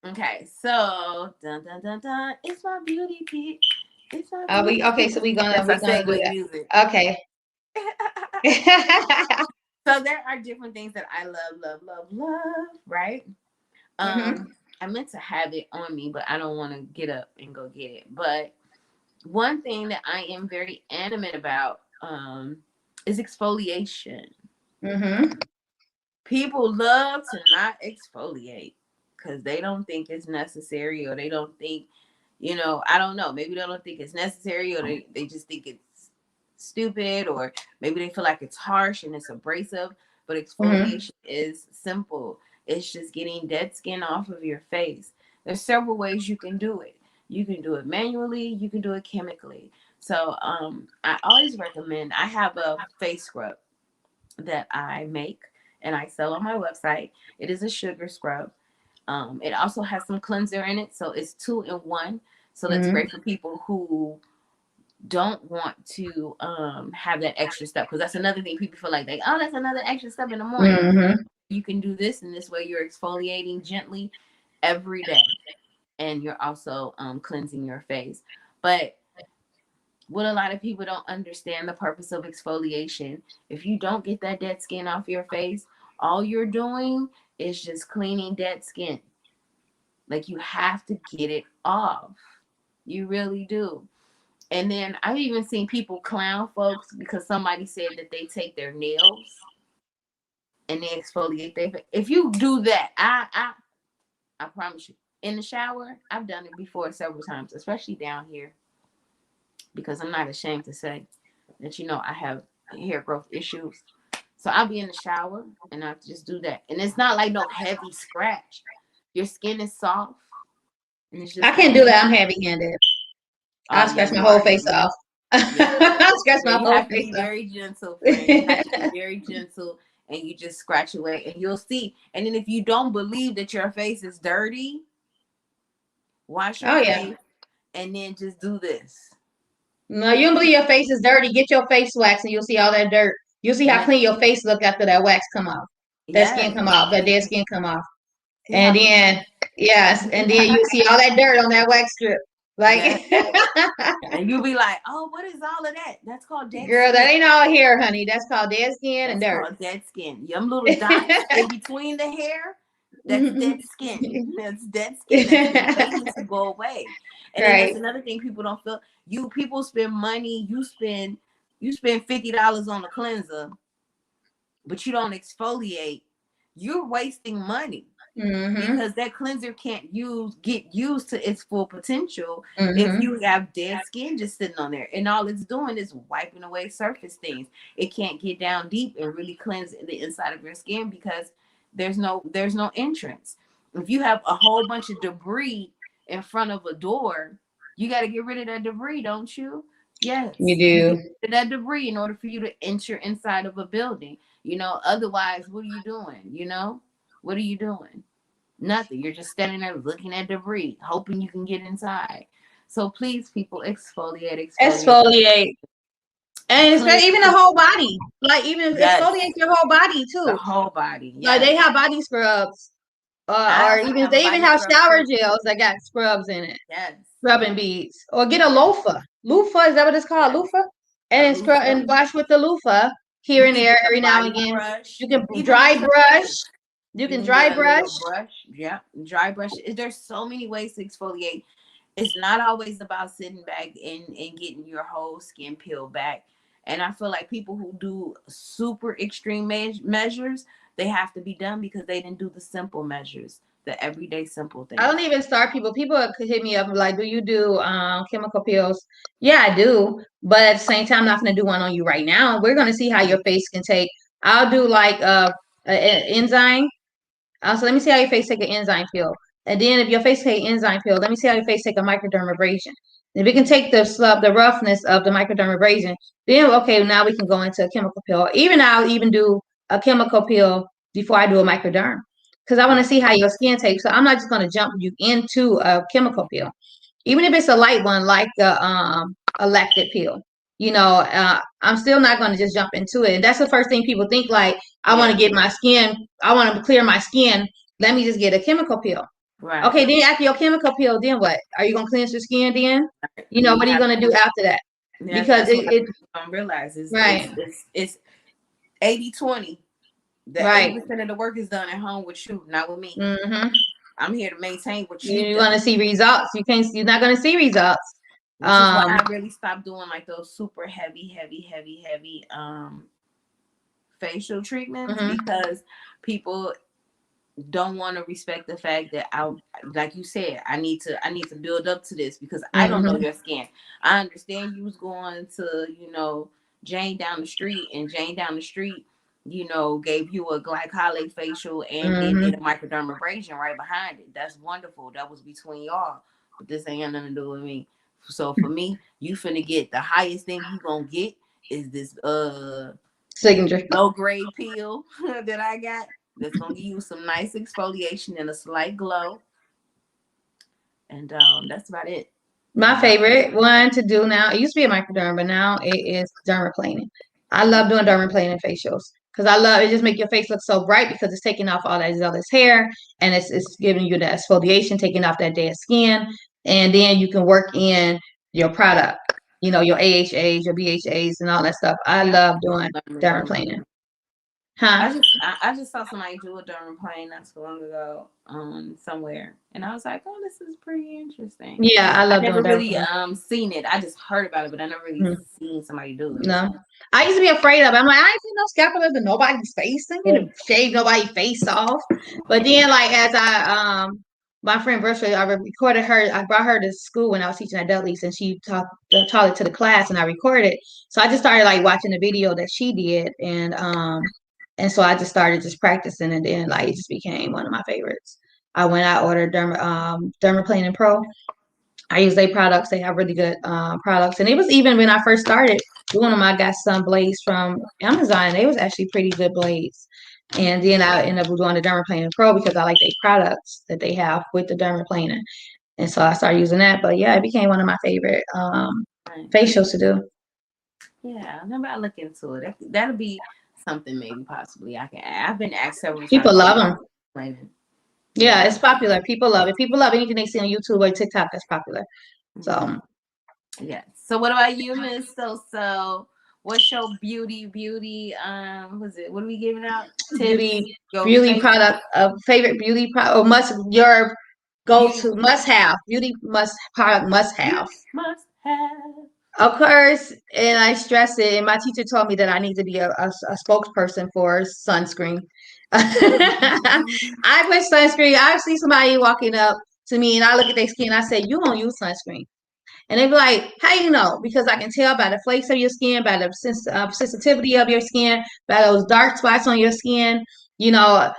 Okay, so dun dun dun dun. It's my beauty pick. It's my We beauty okay, pick. so That's our we gonna do segue that. music. Okay. So there are different things that I love, right? Mm-hmm. I meant to have it on me, but I don't want to get up and go get it. But one thing that I am very animate about is exfoliation. Mm-hmm. People love to not exfoliate because they don't think it's necessary, or they don't think, I don't know. Maybe they don't think it's necessary, or they just think it's stupid, or maybe they feel like it's harsh and it's abrasive. But Mm-hmm. exfoliation is simple. It's just getting dead skin off of your face. There's several ways you can do it. You can do it manually, you can do it chemically. So I always recommend, I have a face scrub that I make and I sell on my website. It is a sugar scrub. It also has some cleanser in it, so it's 2 in 1. So that's Mm-hmm. great for people who don't want to have that extra step, because that's another thing people feel like that's another extra step in the morning. Mm-hmm. You can do this, and this way you're exfoliating gently every day, and you're also cleansing your face. But what a lot of people don't understand the purpose of exfoliation. If you don't get that dead skin off your face, all you're doing is just cleaning dead skin. Like, you have to get it off. You really do. And then I've even seen people clown folks because somebody said that they take their nails and they exfoliate their face. If you do that, I promise you, in the shower, I've done it before several times, especially down here, because I'm not ashamed to say that, I have hair growth issues. So I'll be in the shower and I just do that. And it's not like no heavy scratch. Your skin is soft and it's just I can't do that. I'm heavy-handed. oh I'll yeah, scratch my you whole are face heavy. off. Yeah. I'll scratch Yeah, my you whole have to face be off. very gentle, friend. You have to be very gentle, and you just scratch away and you'll see. And then if you don't believe that your face is dirty, wash your Oh yeah. face and then just do this. No, you don't believe your face is dirty. Get your face waxed and you'll see all that dirt. You'll see how Yeah. clean your face look after that wax come off. That skin Yes. come off. That dead skin come off. See And how then yes, and then you see all that dirt on that wax strip. yeah. Like And you'll be like, oh, what is all of that? That's called dead girl, that skin. ain't all hair, honey. That's called dead skin and That's dirt. called dead skin. Them little dots in between the hair, that's dead skin. That's dead skin that's been waiting to go away. And then that's Right. another thing people don't feel. People spend money, you spend $50 on a cleanser, but you don't exfoliate. You're wasting money. Mm-hmm. Because that cleanser can't get used to its full potential if Mm-hmm. you have dead skin just sitting on there, and all it's doing is wiping away surface things. It can't get down deep and really cleanse the inside of your skin because there's no entrance. If you have a whole bunch of debris in front of a door, you got to get rid of that debris, don't you? You Yes, you get do. rid of that debris in order for you to enter inside of a building. Otherwise, what are you doing? What are you doing? Nothing. You're just standing there looking at debris, hoping you can get inside. So please, people, exfoliate, exfoliate, Exfoliate. And cleanse. especially even the whole body. Like even Yes, exfoliate your whole body the too. whole body. Like Yes, they have body scrubs. I Or also even have a they even body have scrub shower too. gels that got scrubs in it. Yes, Scrubbing beads. Or get a loofah. Loofah, is that what it's called? yes, Loofah? a And scrub loofah. and wash with the loofah here You and can there get a every now and body again. brush. You can Even a dry brush. toothpaste. You You can can dry get a brush. little brush. Yeah, dry brush. There's so many ways to exfoliate. It's not always about sitting back and getting your whole skin peeled back. And I feel like people who do super extreme measures, they have to be done because they didn't do the simple measures, the everyday simple I things. don't even start people. People could hit me up like, "Do you do chemical peels?" Yeah, I do. But at the same time, I'm not going to do one on you right now. We're going to see how your face can take. I'll do like a enzyme. So let me see how your face take an enzyme peel. And then if your face take enzyme peel, let me see how your face take a microdermabrasion. If we can take the roughness of the microdermabrasion, then okay, now we can go into a chemical peel. Even I'll even do a chemical peel before I do a microderm because I want to Yeah. see how your skin takes. So I'm not just going to jump you into a chemical peel, even if it's a light one like a lactic peel. I'm still not going to just jump into it. And that's the first thing people think like, I want to Yeah. get my skin, I want to clear my skin. Let me just get a chemical peel. Right. Okay, then after your chemical peel, then what? Are you gonna cleanse your skin then? You What are you have gonna do after that? Because that's what it people don't realize is right, it's 80-20. The right. 80% of the work is done at home with you, not with me. Mm-hmm. I'm here to maintain what you've You done. want to see results. You're not gonna see results. Which is why I really stopped doing like those super heavy facial treatments, Mm-hmm, because people don't want to respect the fact that like you said, I need to build up to this because I don't know mm-hmm, your skin. I understand you was going to, Jane down the street, and Jane down the street, gave you a glycolate facial and then mm-hmm. did a microdermabrasion right behind it. That's wonderful. That was between y'all. But this ain't got nothing to do with me. So for me, you finna get the highest thing you gonna get is this Signature. low grade peel that I got. that's gonna give you some nice exfoliation and a slight glow. And that's about it. My favorite one to do now, it used to be a microderm, but now it is dermaplaning. I love doing dermaplaning facials because I love it. Just make your face look so bright because it's taking off all that zealous hair and it's giving you the exfoliation, taking off that dead skin, and then you can work in your product. Your AHAs, your BHAs, and all that stuff. I love doing dermaplaning. Huh? I just saw somebody do a dermaplane not so long ago somewhere, and I was like, oh, this is pretty interesting. Yeah, I love never doing really dermaplane. seen it. I just heard about it, but I never really seen somebody do it. No, I used to be afraid of it. I'm like, I ain't seen no scalpel to nobody's face. I ain't gonna shave nobody's face off. But then, like, as my friend Bristol, I recorded her. I brought her to school when I was teaching at Dudley's, and she taught it to the class, and I recorded. So I just started like watching the video that she did, and so I just started just practicing, and then like it just became one of my favorites. I went out, ordered Dermaplaning Pro. I use their products. They have really good products. And it was even when I first started doing them, I got some blades from Amazon. They was actually pretty good blades. And then I ended up doing the Dermaplaning Pro because I like their products that they have with the Dermaplaning. And so I started using that. But yeah, it became one of my favorite facials to do. Yeah, maybe I'll look into it. That'll be something maybe possibly I can add. I've been asked several times. People love them. Yeah, it's popular. People love it. People love anything they see on YouTube or TikTok that's popular. So yeah. So what about you, Miss So? What's your beauty? Was it? What are we giving out? Tips, beauty product, favorite beauty product, or your go-to must have beauty must have. Must have. Of course, and I stress it. And my teacher told me that I need to be a spokesperson for sunscreen. I put sunscreen. I see somebody walking up to me, and I look at their skin. I say, "You don't use sunscreen." And they be like, how you know? Because I can tell by the flakes of your skin, by the sensitivity of your skin, by those dark spots on your skin. They go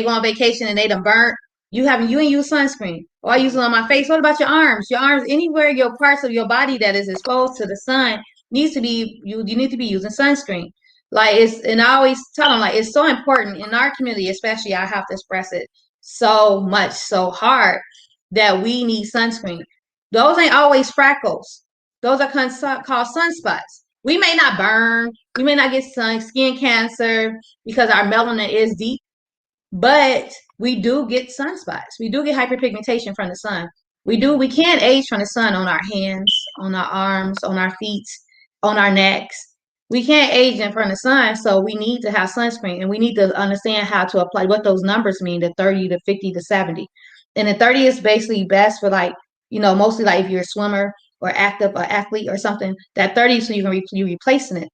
on vacation and they done burnt. You ain't use sunscreen. Or I use it on my face. What about your arms? Your arms, anywhere your parts of your body that is exposed to the sun needs to be, you need to be using sunscreen. And I always tell them, like, it's so important in our community, especially, I have to express it so much, so hard, that we need sunscreen. Those ain't always freckles. Those are called sunspots. We may not burn. We may not get skin cancer because our melanin is deep, but we do get sunspots. We do get hyperpigmentation from the sun. We can't age from the sun on our hands, on our arms, on our feet, on our necks. We can't age in front of the sun, so we need to have sunscreen, and we need to understand how to apply what those numbers mean, the 30 to 50 to 70. And the 30 is basically best for mostly like if you're a swimmer or active or athlete or something. That 30, so you replacing it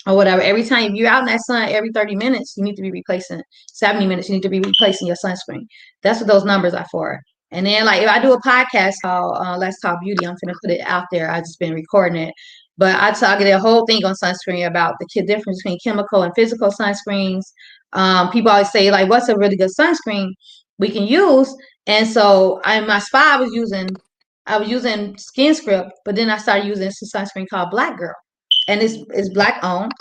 or whatever. Every time if you're out in that sun, every 30 minutes, you need to be replacing it. 70 minutes, you need to be replacing your sunscreen. That's what those numbers are for. And then if I do a podcast called Let's Talk Beauty, I'm going to put it out there. I've just been recording it. But I get a whole thing on sunscreen about the difference between chemical and physical sunscreens. People always say, what's a really good sunscreen we can use? And so in my spa, I was using Skin Script, but then I started using this sunscreen called Black Girl. And it's Black owned.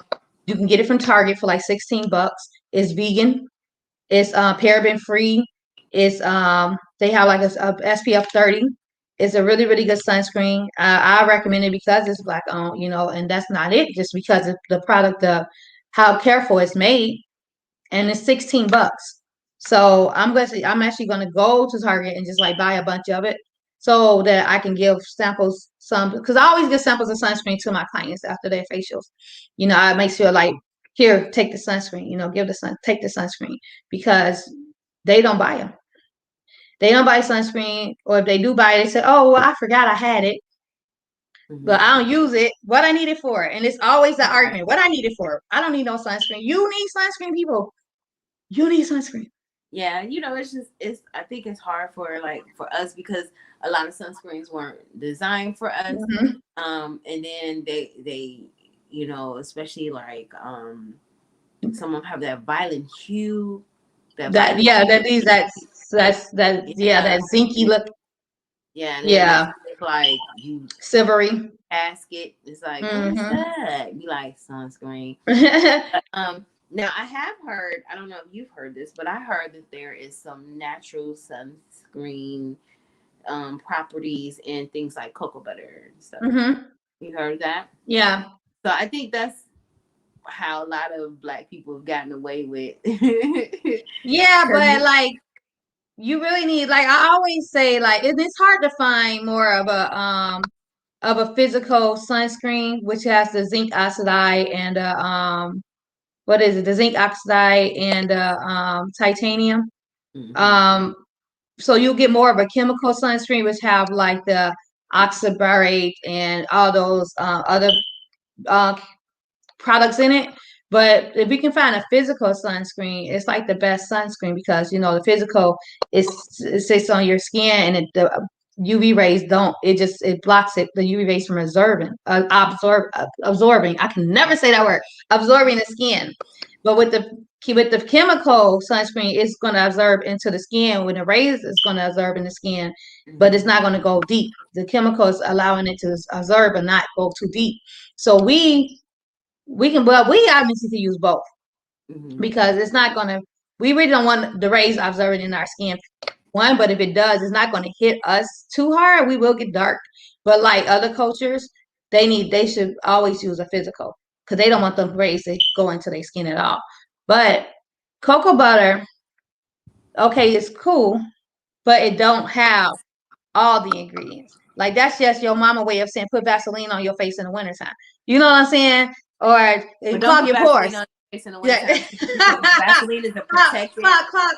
You can get it from Target for like $16. It's vegan. It's paraben free. It's they have like a SPF 30. It's a really, really good sunscreen. I recommend it because it's Black owned, and that's not it. Just because of the product, how careful it's made, and it's $16. So I'm actually gonna go to Target and just buy a bunch of it so that I can give samples because I always give samples of sunscreen to my clients after their facials. I make sure here, take the sunscreen, take the sunscreen because they don't buy them. They don't buy sunscreen, or if they do buy it, they say, oh, well, I forgot I had it. But I don't use it. What I need it for. And it's always the argument. What I need it for. I don't need no sunscreen. You need sunscreen, people. You need sunscreen. Yeah, I think it's hard for us because a lot of sunscreens weren't designed for us. And then they especially some of them have that violet hue. That zinky look. Yeah. It's like you silvery casket. It's like, what is that? Be like sunscreen. Now I have heard, I don't know if you've heard this, but I heard that there is some natural sunscreen properties in things like cocoa butter and stuff. Mm-hmm. You heard that? Yeah. So I think that's how a lot of Black people have gotten away with. Yeah, but Because like you really need, like I always say, like it's hard to find more of a physical sunscreen which has the zinc oxide and what is it? The zinc oxide and titanium. Mhm. Um, so you'll get more of a chemical sunscreen which have like the oxybate and all those other uh, products in it. But if we can find a physical sunscreen, it's like the best sunscreen because the physical it sits on your skin and the UV rays don't. It blocks the UV rays from absorbing. I can never say that word. Absorbing the skin. But with the chemical sunscreen, it's going to absorb into the skin. When the rays, it's going to absorb in the skin, but it's not going to go deep. The chemical is allowing it to absorb and not go too deep. So we obviously can use both Mhm. because it's not gonna. We really don't want the rays absorbing in our skin. One, but if it does, it's not gonna hit us too hard. We will get dark. But like other cultures, they should always use a physical because they don't want the rays to go into their skin at all. But cocoa butter, okay, it's cool, but it don't have all the ingredients. Like that's just your mama way of saying put Vaseline on your face in the wintertime. You know what I'm saying? Or But don't clog put your pores. Vaseline on your face in the Yeah. wintertime because Vaseline is a protectant.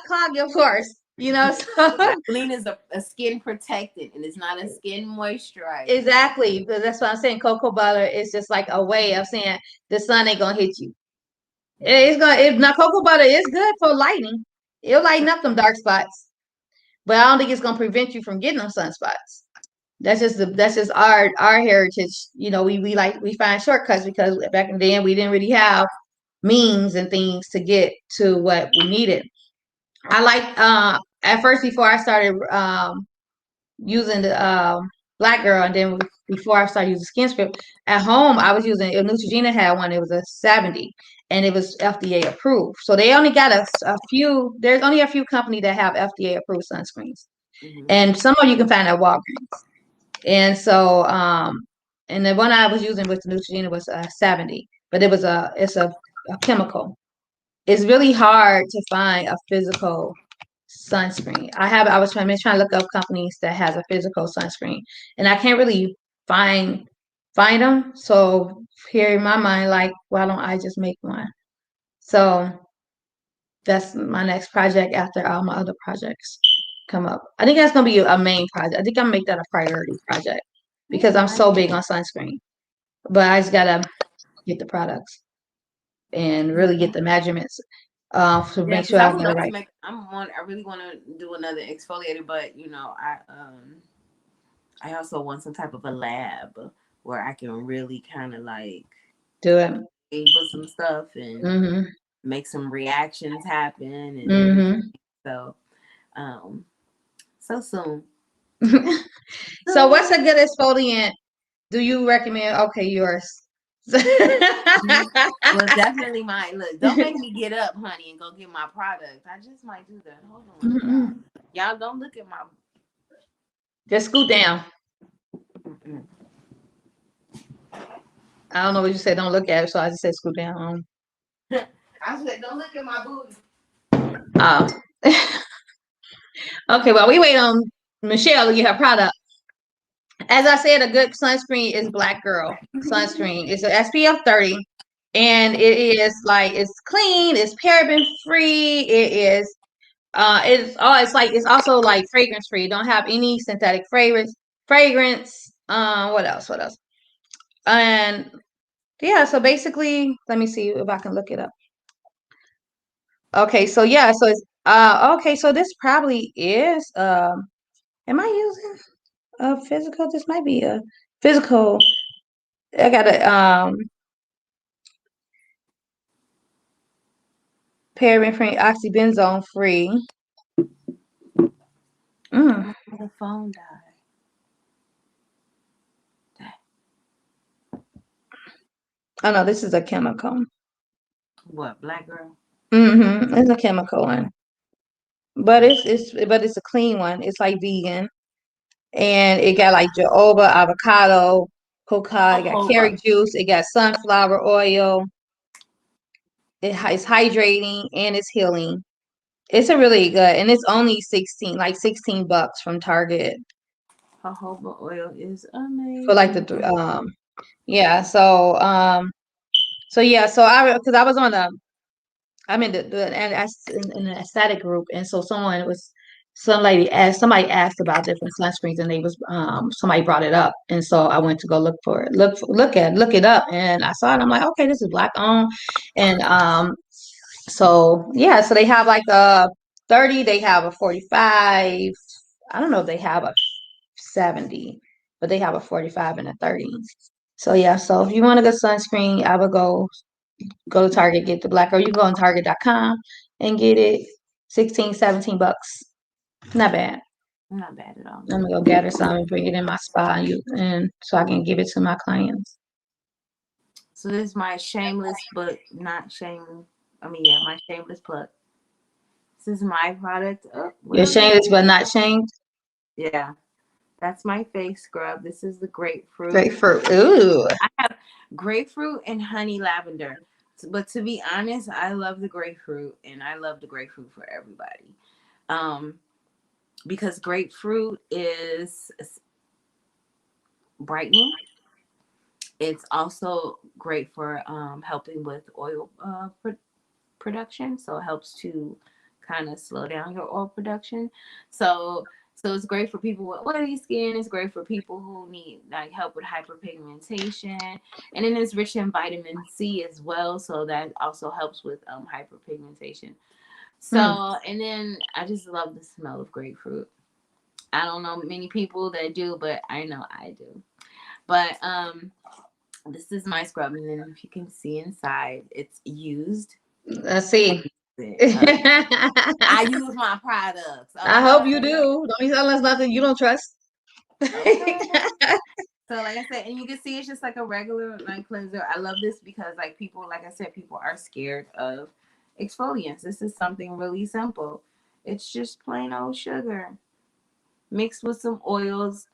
Clog your pores. So Vaseline is a skin protectant and it's not a skin moisturizer. exactly. That's what I'm saying. Cocoa butter is just like a way of saying the sun ain't gonna hit you. It's gonna. Now cocoa butter is good for lighting. It'll lighten up them dark spots, but I don't think it's gonna prevent you from getting them sunspots. That's just our heritage. We find shortcuts because back in the day we didn't really have means and things to get to what we needed. I like at first before I started using the Black Girl, and then before I started using Skin Script at home, I was using Neutrogena had one. It was a 70, and it was FDA approved. So they only got a few. There's only a few companies that have FDA approved sunscreens, Mm-hmm. and some of you can find at Walgreens. And so, and the one I was using with the Neutrogena was 70, but it's a chemical. It's really hard to find a physical sunscreen. I was trying to look up companies that has a physical sunscreen, and I can't really find them. So here in my mind, like, why don't I just make one? So that's my next project after all my other projects come up. I think that's gonna be a main project. I think I'm gonna make that a priority project because I'm so big on sunscreen. But I just gotta get the products and really get the measurements to Yeah, make because sure I I would get it love to right. make. I really want to do another exfoliator, but I also want some type of a lab where I can really kind of like Do it. with some stuff and Mm-hmm. make some reactions happen and everything. Mm-hmm. So, um, so soon. So what's a Soon. good exfoliant do you recommend? Okay, yours. Well, definitely mine. Look, don't make me get up, honey, and go get my product. I just might do that. Hold on, y'all. Y'all don't look at my. Just scoot down. Mm-mm. I don't know what you said. Don't look at it, so I just said scoot down. I said, don't look at my booty. Oh. Okay, well, we wait on Michelle to get her product. As I said, a good sunscreen is Black Girl sunscreen. It's an SPF 30, and it is like it's clean, it's paraben free, it is it's also like fragrance free. Don't have any synthetic fragrance. What else? What else? And yeah, so basically, let me see if I can look it up. Okay, so yeah, so it's okay, so this probably is am I using a physical? This might be a physical. I got a paraben free, oxybenzone free. Mm. The phone died. Oh no, this is a chemical. What, black girl? It's a chemical one, but it's a clean one. It's like vegan, and it got like jojoba, avocado, coca. It got carrot Jojoba. juice. It got sunflower oil. It's hydrating and it's healing. It's a really good, and it's only $16 from Target Jojoba oil is for like amazing. the yeah. So I because I was on I'm in in the aesthetic group, and so somebody asked about different sunscreens, and they was somebody brought it up, and so I went to go look for it, look it up, and I saw it. I'm like, okay, this is black owned, and so yeah, so they have like a 30, they have a 45. I don't know if they have a 70, but they have a 45 and a 30. So yeah, so if you want a good sunscreen, I would go to Target, get the black, or you can go on Target.com and get it 16, $17. Not bad. Not bad at all. I'm gonna go gather some and bring it in my spa and so I can give it to my clients. So this is my shameless but not shame. I mean, yeah, my shameless plug. This is my product. Oh, You're where is it? shameless but not shamed. Yeah, that's my face scrub. This is the grapefruit. Grapefruit. Ooh. I have grapefruit and honey lavender. But to be honest, I love the grapefruit, and I love the grapefruit for everybody. Um, because grapefruit is brightening. It's also great for helping with oil production, so it helps to kind of slow down your oil production. So it's great for people with oily skin. It's great for people who need like help with hyperpigmentation, and then it's rich in vitamin C as well, so that also helps with hyperpigmentation. So and then I just love the smell of grapefruit. I don't know many people that do, but I know I do. But this is my scrub, and then if you can see inside, it's used. Let's see. I use my products. I hope you Okay. do. Don't be telling us nothing you don't trust. Okay. So like I said, and you can see it's just like a regular like cleanser. I love this because like people, like I said, people are scared of exfoliants. This is something really simple. It's just plain old sugar mixed with some oils,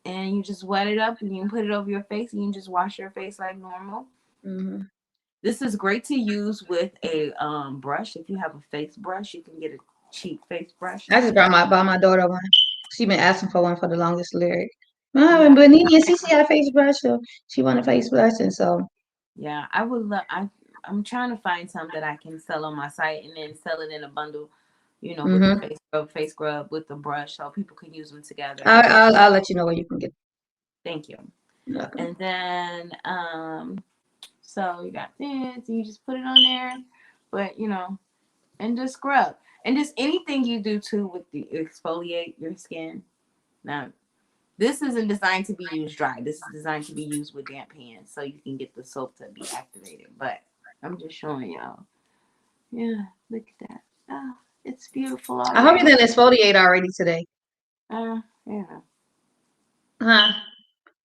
and you just wet it up and you can put it over your face and you can just wash your face like normal. Mm-hmm. This is great to use with a brush. If you have a face brush, you can get a cheap face brush. I just bought my daughter one. She been asking for one for the longest lyric. Yeah, But Nini and Cece had a face brush, so she wanted a face brush, and so yeah. I would love. I'm trying to find some that I can sell on my site and then sell it in a bundle. You know, with the mm-hmm. face scrub with the brush, so people can use them together. I'll let you know where you can get. Thank you. Welcome. And then so you got this, and you just put it on there, but you know, and just scrub. And just anything you do too with the exfoliate your skin. Now, this isn't designed to be used dry. This is designed to be used with damp hands so you can get the soap to be activated. But I'm just showing y'all. Yeah, look at that. Oh, it's beautiful I hope you already. didn't exfoliate already today. Yeah. Huh?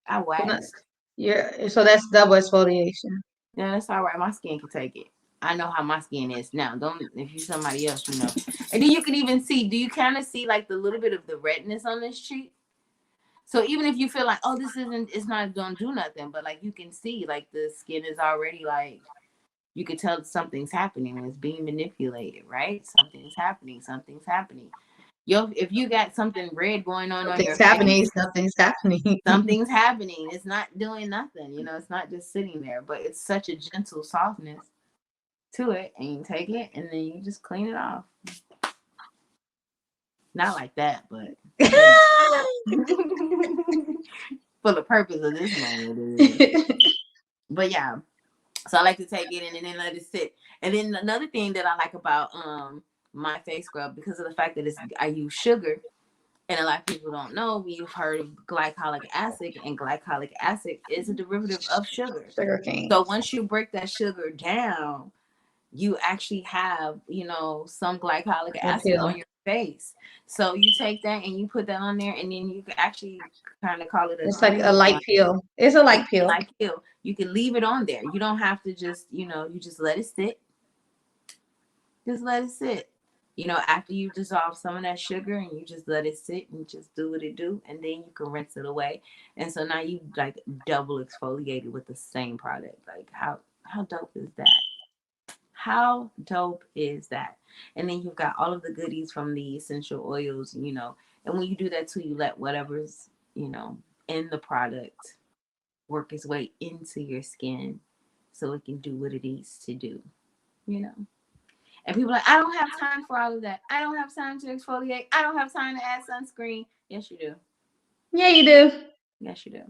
I waxed. Yeah. So that's double exfoliation. Yeah, that's all right. My skin can take it. I know how my skin is now. Don't if you somebody else, you know. And then you can even see. Do you kind of see like the little bit of the redness on this cheek? So even if you feel like, oh, this isn't, it's not gonna do nothing, but like you can see, like the skin is already like, you can tell something's happening. It's being manipulated, right? Something's happening. Something's happening. Yo, if you got something red going on your Something's happening. face, Something's happening. something's happening. It's not doing nothing. You know, it's not just sitting there, but it's such a gentle softness to it, and you take it and then you just clean it off. Not like that, but for the purpose of this moment. But yeah, so I like to take it and then let it sit. And then another thing that I like about my face scrub, because of the fact that I use sugar, and a lot of people don't know, you've heard of glycolic acid, and glycolic acid is a derivative of sugar. Sugar cane. So once you break that sugar down, you actually have, you know, some glycolic acid on your face. So you take that and you put that on there, and then you can actually kind of call it a It's like a 3-in-1. light peel. It's a light It's peel. like peel. You can leave it on there. You don't have to just, you just let it sit. Just let it sit. After you dissolve some of that sugar and you just let it sit and just do what it do, and then you can rinse it away. And so now you like double exfoliated with the same product. Like how dope is that? How dope is that? And then you've got all of the goodies from the essential oils. And when you do that too, you let whatever's in the product work its way into your skin so it can do what it needs to do, you know. And people are like, I don't have time for all of that. I don't have time to exfoliate. I don't have time to add sunscreen. Yes, you do. Yeah, you do. Yes, you do.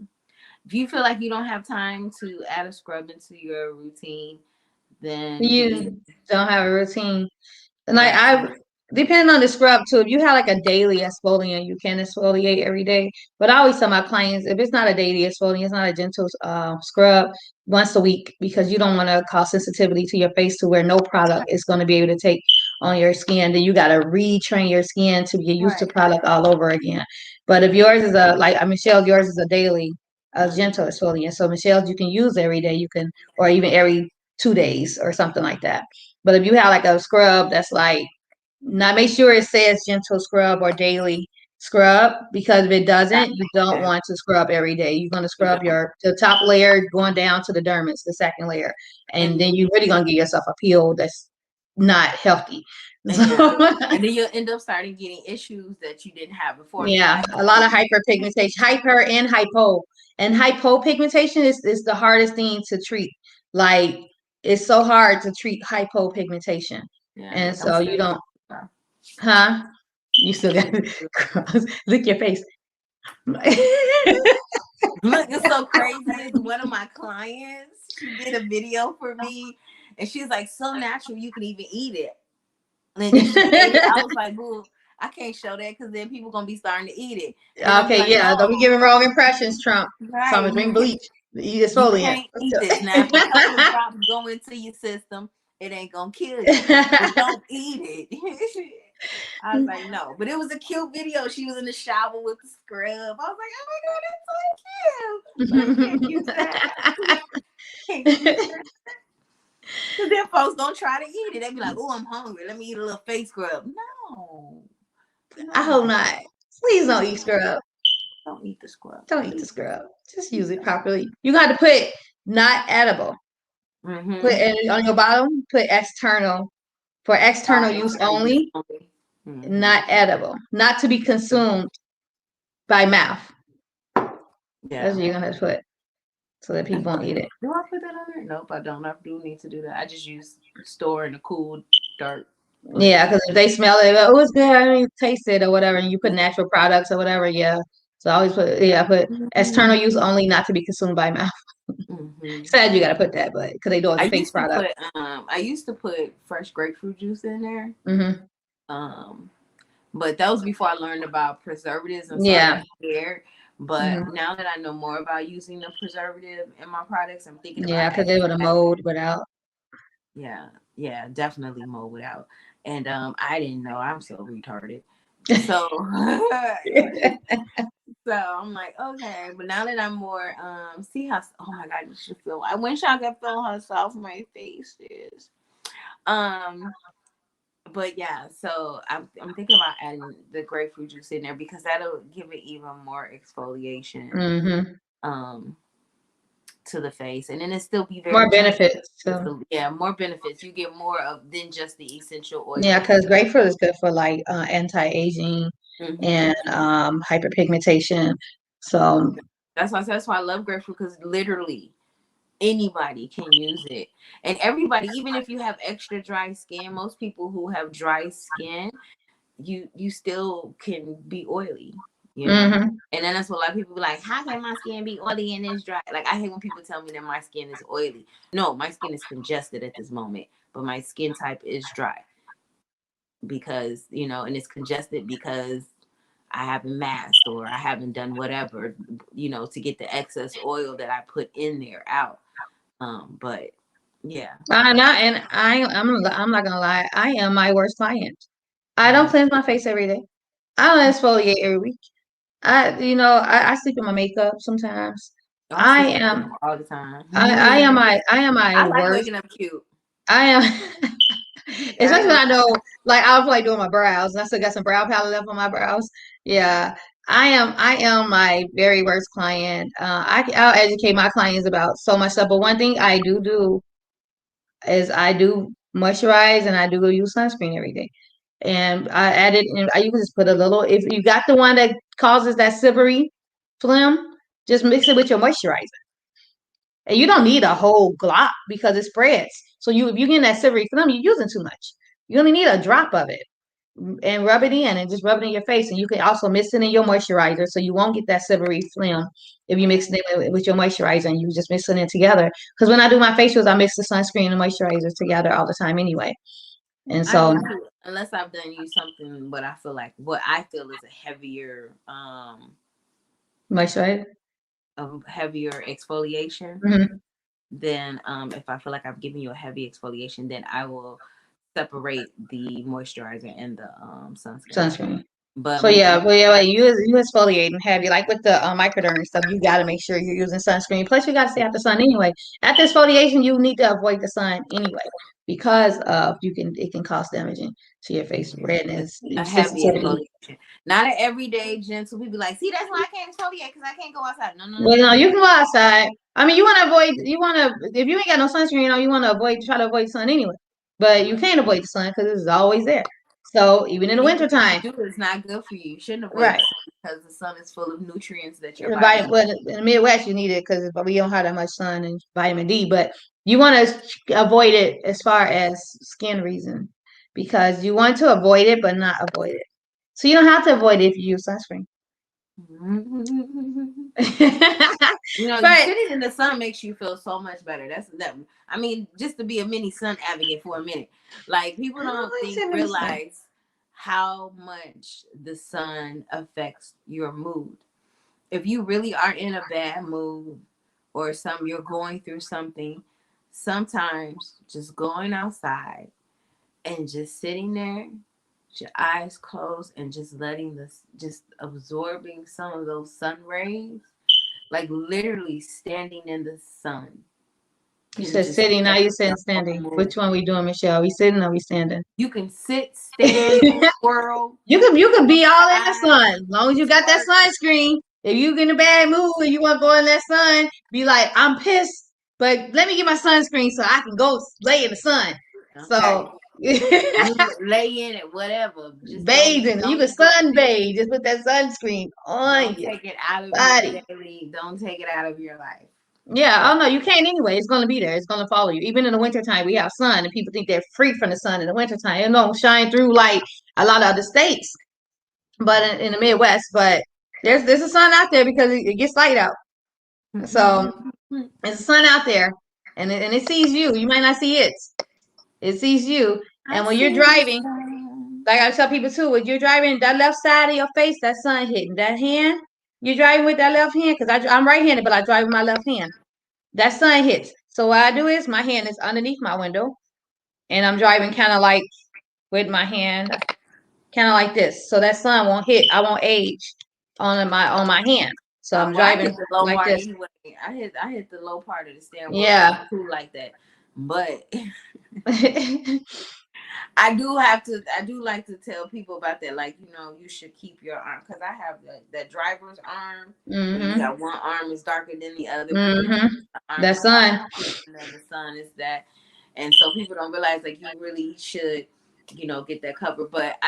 If you feel like you don't have time to add a scrub into your routine, then You don't have a routine. And right. depending on the scrub too, if you have like a daily exfoliant, you can exfoliate every day. But I always tell my clients, if it's not a daily exfoliant, it's not a gentle scrub, once a week, because you don't want to cause sensitivity to your face to where no product is going to be able to take on your skin. Then you got to retrain your skin to get used to Right. product all over again. But if yours is Michelle's, yours is a daily, gentle Mhm. exfoliant. So Michelle's, you can use every day. You can, or even every 2 days or something like that. But if you have like a scrub that's like, now make sure it says gentle scrub or daily scrub, because if it doesn't, you don't want to scrub every day. You're going to You scrub don't. the top layer going down to the dermis, the second layer, and And then you're really going to get yourself a peel that's not healthy. So, yeah. And then you'll end up starting getting issues that you didn't have before. yeah, a lot of hyperpigmentation, hyper and hypo. And hypopigmentation is the hardest thing to treat. Like, it's so hard to treat hypopigmentation. Yeah, And look, I'm so you still don't, huh? You still got to lick your face. look, it's so crazy. Is one of my clients, she did a video for me, and she's like, so natural you can even eat it. And then she ate it. I was like, boo, I can't show that because then people gonna be starting to eat it. They're gonna be Okay, like, yeah, don't be no, giving wrong impressions, Trump. So I'm right, gonna drink bleach. Eat you exfoliant. can't eat this. Now, if a couple of drops go into your system, it ain't gonna kill you. But don't eat it. I was like, no. But it was a cute video. She was in the shower with the scrub. I was like, oh my god, that's so cute. But I can't use that. Can't use that. Because then folks don't try to eat it. They be like, oh, I'm hungry. Let me eat a little face scrub. No. I hope No. not. Please don't eat No. scrub. Don't eat the scrub. Don't eat the Please. scrub. Just use it properly. You got to put not edible. Put Mm-hmm. it on your bottom. Put external for external use only, Mm-hmm. not edible, not to be consumed by mouth. That's Yeah. what you're gonna put so that people won't eat it. Do I put that on there? Nope, I don't. I do need to do that. I just use store in a cool, dark Yeah, place. because if they smell it, oh, it's good, I mean, taste it or whatever, and you put natural products or whatever, yeah. So I always put external use only, not to be consumed by mouth. Mm-hmm. Sad you got to put that, but because they know it's a face product. I used to put fresh grapefruit juice in there. Mm-hmm. Um, but that was before I learned about preservatives, and so I Yeah. got scared. But Mm-hmm. now that I know more about using the preservative in my products, I'm thinking about Yeah, because they would have adding. mold without. Yeah, definitely mold without. And I didn't know. I'm so retarded. So so I'm like, okay, but now that I'm more see how, oh my god, you should feel, I wish I could feel how soft my face is. Um but yeah, so I'm thinking about adding the grapefruit juice in there because that'll give it even more exfoliation Mm-hmm. um to the face, and then it still be very More gentle. benefits. So. Yeah, more benefits. You get more of than just the essential Yeah, oils. because grapefruit is good for like anti-aging Mm-hmm. and hyperpigmentation. So That's why I love grapefruit, because literally anybody can use it, and everybody, even if you have extra dry skin, most people who have dry skin, you still can be oily. mm-hmm. And then that's what a lot of people be like, how can my skin be oily and it's dry? Like, I hate when people tell me that my skin is oily. No, my skin is congested at this moment, but my skin type is dry because and it's congested because I haven't masked or I haven't done whatever, to get the excess oil that I put in there out. But yeah. I'm not gonna lie. I am my worst client. I don't cleanse my face every day. I don't exfoliate every week. I sleep in my makeup sometimes. Oh, I I sleep in am makeup all the time. I am my I like worst. waking up cute. I am I especially when am. I know like I feel like doing my brows and I still got some brow palette left on my brows. Yeah. I am my very worst client. I'll educate my clients about so much stuff, but one thing I do is I do moisturize and I do use sunscreen every day. And I added, and you can just put a little. If you got the one that causes that silvery phlegm, just mix it with your moisturizer. And you don't need a whole glop because it spreads. So if you get that silvery phlegm, you're using too much. You only need a drop of it and rub it in and just rub it in your face. And you can also mix it in your moisturizer so you won't get that silvery phlegm if you mix it with your moisturizer and you just mix it in together. Because when I do my facials, I mix the sunscreen and moisturizer together all the time anyway. And I so do too, unless I've done use something what I feel is moisturizer. a heavier exfoliation. Mm-hmm. Then if I feel like I've given you a heavy exfoliation, then I will separate the moisturizer and the sunscreen. Sunscreen. But So when yeah, well, yeah, you exfoliate and heavy like with the microderm and stuff. You got to make sure you're using sunscreen. Plus, you got to stay out the sun anyway. After exfoliation, you need to avoid the sun anyway because of it can cause damaging to your face, redness, a heavy sensitivity. exfoliation, not an everyday gentle. People be like, see, that's why I can't exfoliate because I can't go outside. No, no, no, Well, no, no, no. you can go outside. I mean, if you ain't got no sunscreen on, you want to try to avoid sun anyway. But you can't avoid the sun because it's always there. So even in the Even if wintertime, you do, it's not good for you. You shouldn't avoid right. the sun because the sun is full of nutrients that your body needs. Well, in the Midwest, you need it because we don't have that much sun and vitamin D. But you want to avoid it as far as skin reason because you want to avoid it, but not avoid it. So you don't have to avoid it if you use sunscreen. You know, you But sitting in the sun makes you feel so much better. That's that. I mean, just to be a mini sun advocate for a minute, like people I don't don't like sitting in the sun. realize how much the sun affects your mood. If you really are in a bad mood or you're going through something, sometimes just going outside and just sitting there, with your eyes closed and just letting this, just absorbing some of those sun rays, like literally standing in the sun. You Can said just sitting, now you said your whole standing. mood. Which one we doing, Michelle? We sitting or we standing? You can sit, stand, twirl, You could be all in the eyes, sun as long as you got that twerk. sunscreen. If you get in a bad mood and you want to go in that sun, be like, I'm pissed, but let me get my sunscreen so I can go lay in the sun. Okay. So You lay in it, whatever. Just bathing, you don't can neglect it. sunbathe. Just put that sunscreen on Don't your take it out of your body. daily. Don't take it out of your life. Yeah, oh no, you can't anyway. It's gonna be there. It's gonna follow you. Even in the wintertime, we have sun, and people think they're free from the sun in the wintertime. It don't shine through like a lot of other states, but in the Midwest. But there's a sun out there because it gets light out. So there's a sun out there, and it sees you. You might not see it. It sees you. I And when you're see the driving, sun. like I tell people too, when you're driving, that left side of your face, that sun hitting that hand. You're driving with that left hand because I'm right-handed, but I drive with my left hand. That sun hits. So what I do is my hand is underneath my window, and I'm driving kind of like with my hand, kind of like this. So that sun won't hit. I won't age on my hand. So I'm Well, I hit driving the low like part this. anyway. I hit the low part of the steering wheel. So Yeah. I'm cool like that. But I do like to tell people about that. Like, you should keep your arm, because I have that driver's arm. Where you got one arm is darker than the other. The arm That is sun. and the sun is that. And so people don't realize like you really should, get that covered. But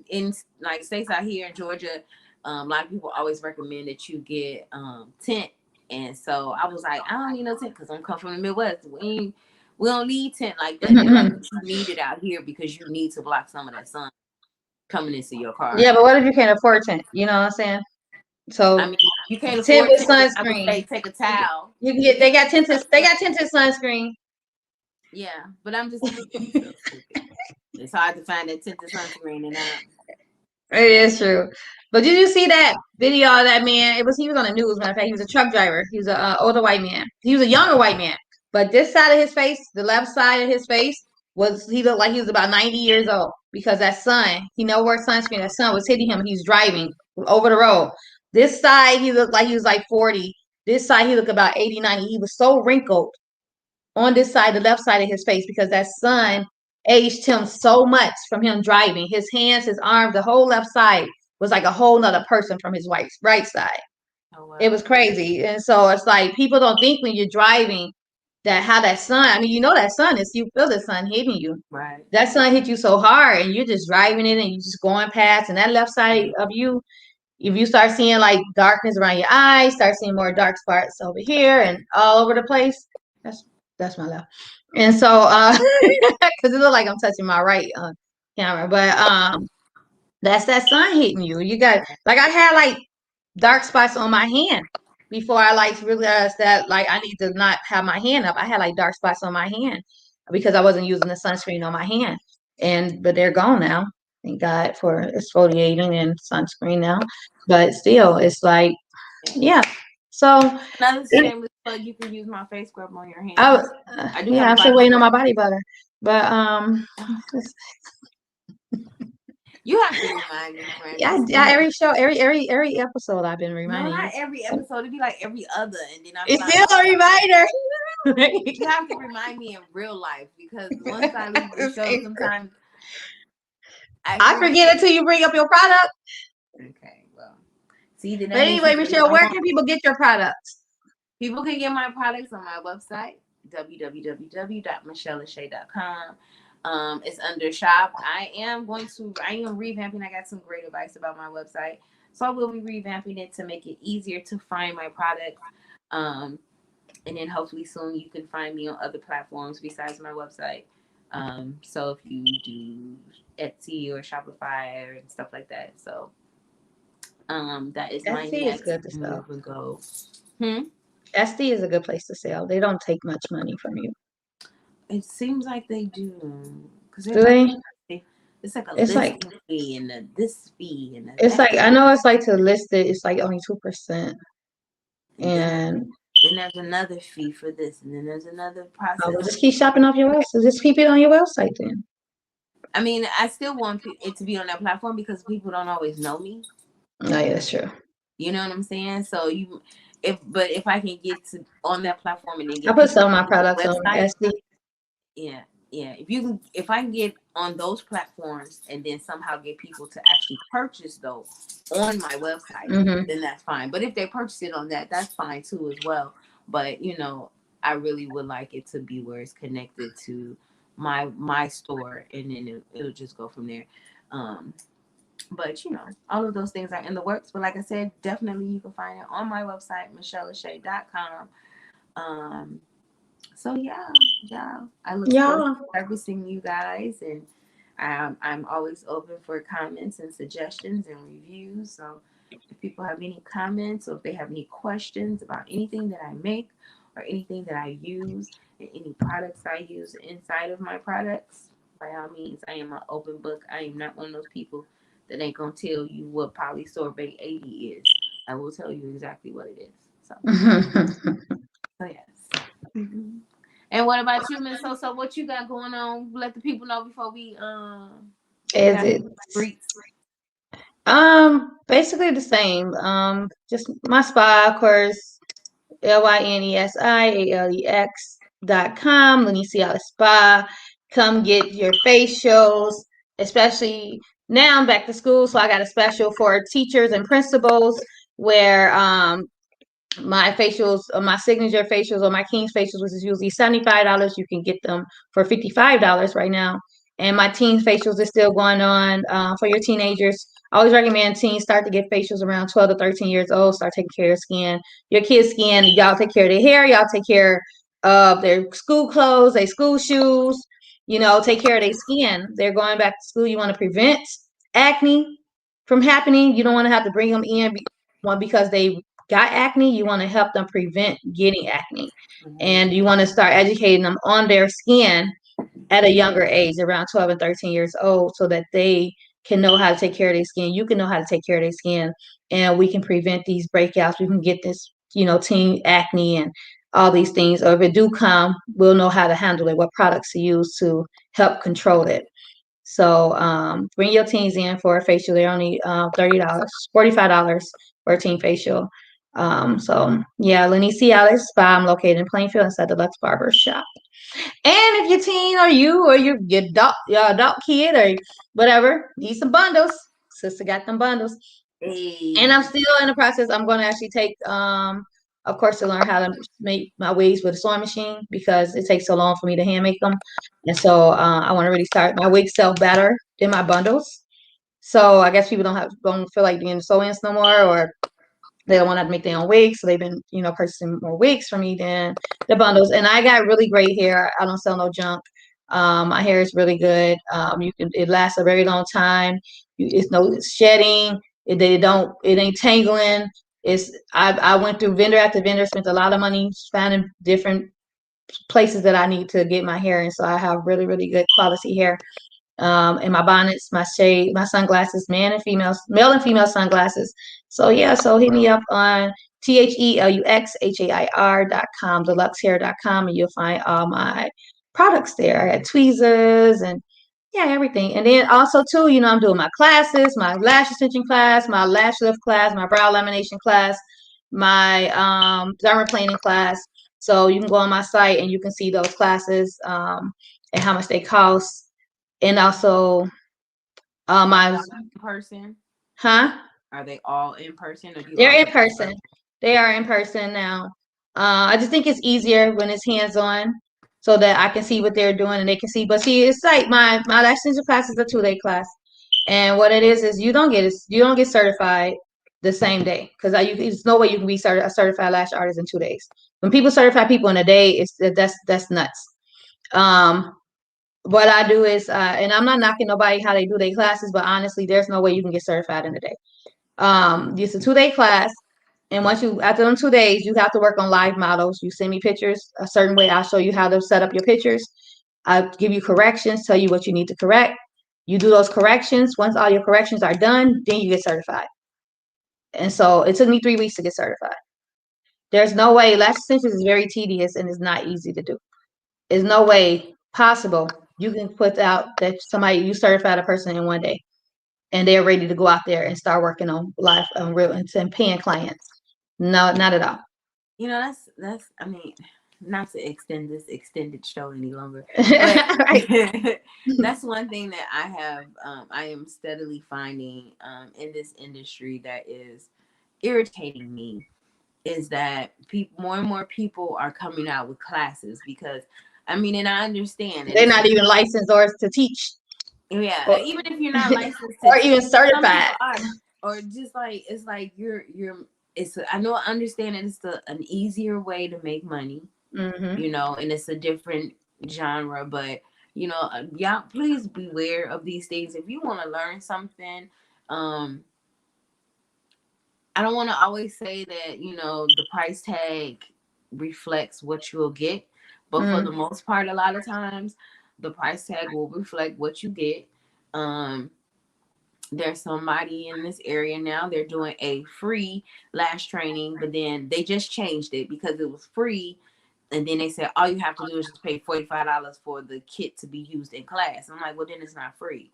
in like states out here in Georgia, a lot of people always recommend that you get tint. And so I was like, I don't need no tint because I'm come from the Midwest. We don't need tint like that. They're like, but you need it out here because you need to block some of that sun coming into your car. Yeah, but what if you can't afford tint? You know what I'm saying? I So mean, you can't tint afford with tint. I would sunscreen. say take a towel. You can get. They got tinted sunscreen. Yeah, but I'm just so stupid. It's hard to find that tinted sunscreen and It is true. But did you see that video of that man? He was on the news. Matter of fact, he was a truck driver. He was an older white man. He was a younger white man. But this side of his face, the left side of his face, he looked like he was about 90 years old because that sun, he never wore sunscreen. That sun was hitting him. He was driving over the road. This side, he looked like he was like 40. This side, he looked about 80, 90. He was so wrinkled on this side, the left side of his face, because that sun aged him so much from him driving. His hands, his arms, the whole left side was like a whole nother person from his right side. Oh, wow. It was crazy. And so it's like people don't think when you're driving that how that sun, I mean, you know that sun is, you feel the sun hitting you. Right. That sun hit you so hard and you're just driving it and you're just going past, and that left side of you, if you start seeing like darkness around your eyes, start seeing more dark spots over here and all over the place, that's my left. And so because it looked like I'm touching my right camera, but that's that sun hitting you. You got, like, I had like dark spots on my hand before I like realized that like I need to not have my hand up. I had like dark spots on my hand because I wasn't using the sunscreen on my hand, but they're gone now. Thank God for exfoliating and sunscreen now. But still, it's like, yeah. So another shameless plug, you can use my face scrub on your hands. I do I'm still waiting on my body butter. But you have to remind me, friend. Yeah, every show, every episode I've been reminding you. No, not every episode. It'd be like every other, and then I'm it's like, still a reminder. You have to remind me in real life, because once I leave the show, sometimes I forget until you bring up your product. Okay, well, see. But anyway, Michelle, where can people get your products? People can get my products on my website, www.michellelashay.com. It's under shop. I am revamping. I got some great advice about my website, so I will be revamping it to make it easier to find my products. And then hopefully soon you can find me on other platforms besides my website. So if you do Etsy or Shopify or stuff like that, so that is my next move and go. Etsy is a good place to sell. They don't take much money from you. It seems like they do. Do they? It's like a listing fee and this fee and it's like, I know it's like to list it. It's like only 2%. And then there's another fee for this, and then there's another process. Oh, well, just keep shopping off your website. Just keep it on your website then. I mean, I still want it to be on that platform because people don't always know me. Oh, yeah, that's true. You know what I'm saying? So if I can get to on that platform and then get, I put some of my products on Etsy. Yeah. If I can get on those platforms and then somehow get people to actually purchase those on my website, then that's fine. But if they purchase it on that's fine too as well. But I really would like it to be where it's connected to my store, and then it'll just go from there. But all of those things are in the works. But like I said, definitely you can find it on my website, michellelashay.com. So yeah, I look forward to servicing you guys, and I'm always open for comments and suggestions and reviews. So if people have any comments, or if they have any questions about anything that I make or anything that I use and any products I use inside of my products, by all means, I am an open book. I am not one of those people that ain't gonna tell you what polysorbate 80 is. I will tell you exactly what it is. So yes. And what about you, Miss So what you got going on? Let the people know before we basically the same. Just my spa, of course, LYNESIALEX.com, Lenicia Spa. Come get your facials, especially now I'm back to school, so I got a special for teachers and principals where my facials, my signature facials or my King's facials, which is usually $75, you can get them for $55 right now. And my teen facials is still going on for your teenagers. I always recommend teens start to get facials around 12 to 13 years old. Start taking care of skin. Your kids' skin, y'all take care of their hair. Y'all take care of their school clothes, their school shoes. Take care of their skin. They're going back to school. You want to prevent acne from happening. You don't want to have to bring them in because they got acne. You want to help them prevent getting acne. And you want to start educating them on their skin at a younger age, around 12 and 13 years old, so that they can know how to take care of their skin. You can know how to take care of their skin, and we can prevent these breakouts. We can get this, teen acne and all these things. Or if it do come, we'll know how to handle it, what products to use to help control it. So bring your teens in for a facial. They're only $30, $45 for a teen facial. So yeah, Lenny C. Alice Spa. I'm located in Plainfield inside the Lux Barber Shop. And if your teen or your adult kid or whatever need some bundles, sister got them bundles. Hey. And I'm still in the process. I'm going to actually take of course, to learn how to make my wigs with a sewing machine because it takes so long for me to hand make them. And so I want to really start. My wigs sell better than my bundles. So I guess people don't feel like doing sew-ins no more, or they don't want to make their own wigs, so they've been, purchasing more wigs from me than the bundles. And I got really great hair. I don't sell no junk. My hair is really good. It lasts a very long time. It's no shedding. It ain't tangling. I went through vendor after vendor, spent a lot of money finding different places that I need to get my hair in, so I have really, really good quality hair. And my bonnets, my shade, my sunglasses, male and female sunglasses. So yeah, so hit me up on TheLuxHair.com, deluxehair.com, and you'll find all my products there. I got tweezers and yeah, everything. And then also too, I'm doing my classes, my lash extension class, my lash lift class, my brow lamination class, my dermaplaning class. So you can go on my site and you can see those classes and how much they cost. And also, my in person. huh? Are they all in person, or do you They're also in person. They are in person now. I just think it's easier when it's hands on, so that I can see what they're doing and they can see. But see, it's like my lash extension class is a 2-day class, and what it is you don't get certified the same day because there's no way you can be a certified lash artist in 2 days. When people certify people in a day, that's nuts. What I do is, and I'm not knocking nobody how they do their classes, but honestly, there's no way you can get certified in a day. It's a 2-day class, and after them 2 days, you have to work on live models. You send me pictures a certain way. I'll show you how to set up your pictures. I'll give you corrections, tell you what you need to correct. You do those corrections. Once all your corrections are done, then you get certified. And so it took me 3 weeks to get certified. There's no way. Lash extensions is very tedious and it's not easy to do. There's no way possible you can put out that you certified a person in 1 day and they're ready to go out there and start working on live real and paying clients. No, not at all. That's I mean, not to extend this extended show any longer, but that's one thing that I am steadily finding in this industry that is irritating me, is that more and more people are coming out with classes because and I understand they're not even licensed or to teach. Yeah, even if you're not licensed or even certified, or just like it's like I know, I understand that it's an easier way to make money, and it's a different genre, but y'all please beware of these things. If you want to learn something, I don't want to always say that the price tag reflects what you'll get, but for the most part, a lot of times the price tag will reflect what you get. There's somebody in this area now, they're doing a free lash training, but then they just changed it because it was free, and then they said all you have to do is just pay $45 for the kit to be used in class. I'm like, well, then it's not free.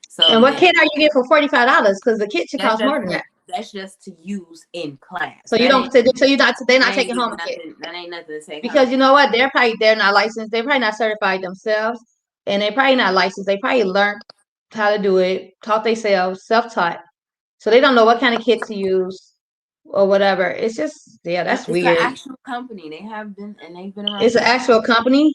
So and what kit are you getting for $45? Because the kit should cost more than that. That's just to use in class. So they're not taking home a kit. That ain't nothing to say. Because you know what? They're not licensed. They're probably not certified themselves, and they're probably not licensed. They probably learned how to do it, taught themselves, self-taught. So they don't know what kind of kit to use or whatever. It's just, that's weird. It's an actual company. They've been around. It's an actual company.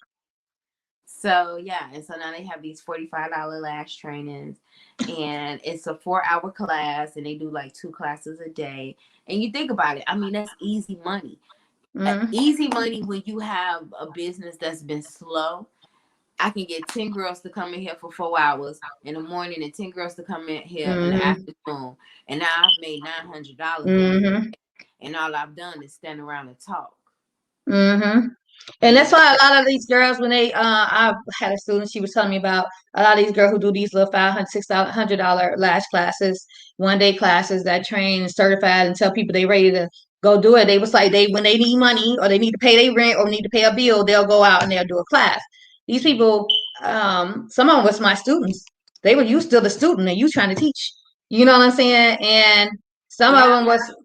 So yeah, and so now they have these $45 lash trainings, and it's a 4-hour class, and they do like 2 classes a day. And you think about it, that's easy money. Easy money when you have a business that's been slow. I can get 10 girls to come in here for 4 hours in the morning and 10 girls to come in here in the afternoon. And now I've made $900. And all I've done is stand around and talk. And that's why a lot of these girls, when I had a student, she was telling me about a lot of these girls who do these little $500, $600 lash classes, 1-day classes that train and certified and tell people they ready to go do it. They was like, when they need money or they need to pay their rent or need to pay a bill, they'll go out and they'll do a class. These people, some of them was my students. You still the student and you trying to teach. You know what I'm saying? And some of Yeah. them was,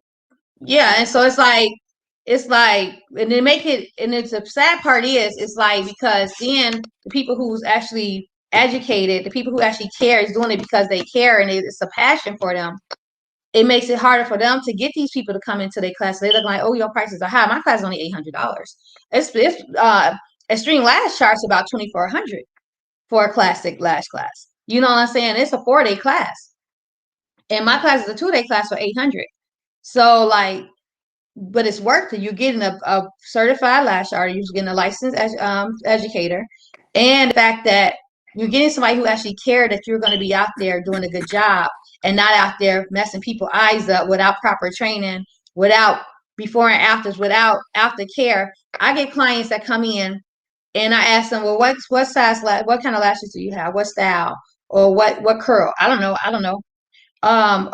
yeah. And so it's like, and they make it, and it's the sad part is, it's like, because then the people who's actually educated, the people who actually care is doing it because they care and it's a passion for them. It makes it harder for them to get these people to come into their class. They look like, oh, your prices are high. My class is only $800. It's Extreme Lash charges about $2,400 for a classic lash class. You know what I'm saying? It's a 4-day class, and my class is a 2-day class for $800. So like, but it's worth it. You're getting a certified lash artist. You're getting a licensed educator, and the fact that you're getting somebody who actually cared that you're going to be out there doing a good job and not out there messing people's eyes up without proper training, without before and afters, without aftercare. I get clients that come in and I ask them, well, what size what kind of lashes do you have? What style? Or what curl? I don't know.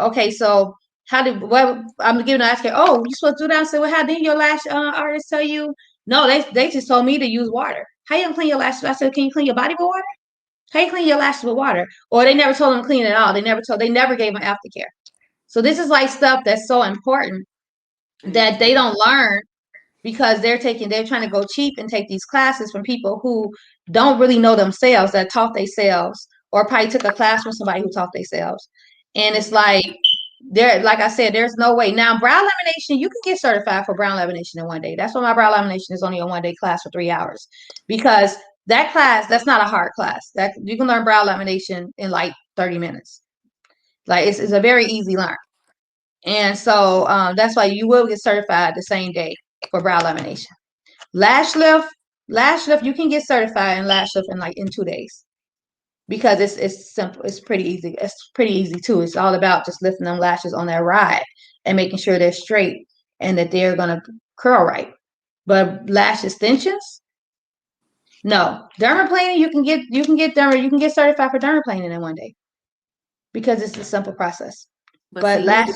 Okay, so how did what I'm giving an asking, oh, you supposed to do that? I said, well, how did your lash artist tell you? No, they just told me to use water. How you gonna clean your lashes? I said, can you clean your body with water? How you clean your lashes with water? Or they never told them to clean it at all. They never gave them aftercare. So this is like stuff that's so important that they don't learn because they're trying to go cheap and take these classes from people who don't really know themselves, that taught themselves, or probably took a class from somebody who taught themselves. And it's like, like I said, there's no way. Now, brow lamination, you can get certified for brow lamination in 1 day. That's why my brow lamination is only a 1-day class for 3 hours, because that class, that's not a hard class. That you can learn brow lamination in like 30 minutes. Like it's a very easy learn. And so that's why you will get certified the same day for brow lamination. Lash lift, you can get certified in lash lift in 2 days, because it's simple. It's pretty easy. It's pretty easy too. It's all about just lifting them lashes on that ride and making sure they're straight and that they're gonna curl right. But lash extensions, no. Dermaplaning, you can get certified for dermaplaning in 1 day because it's a simple process. But But see, lash,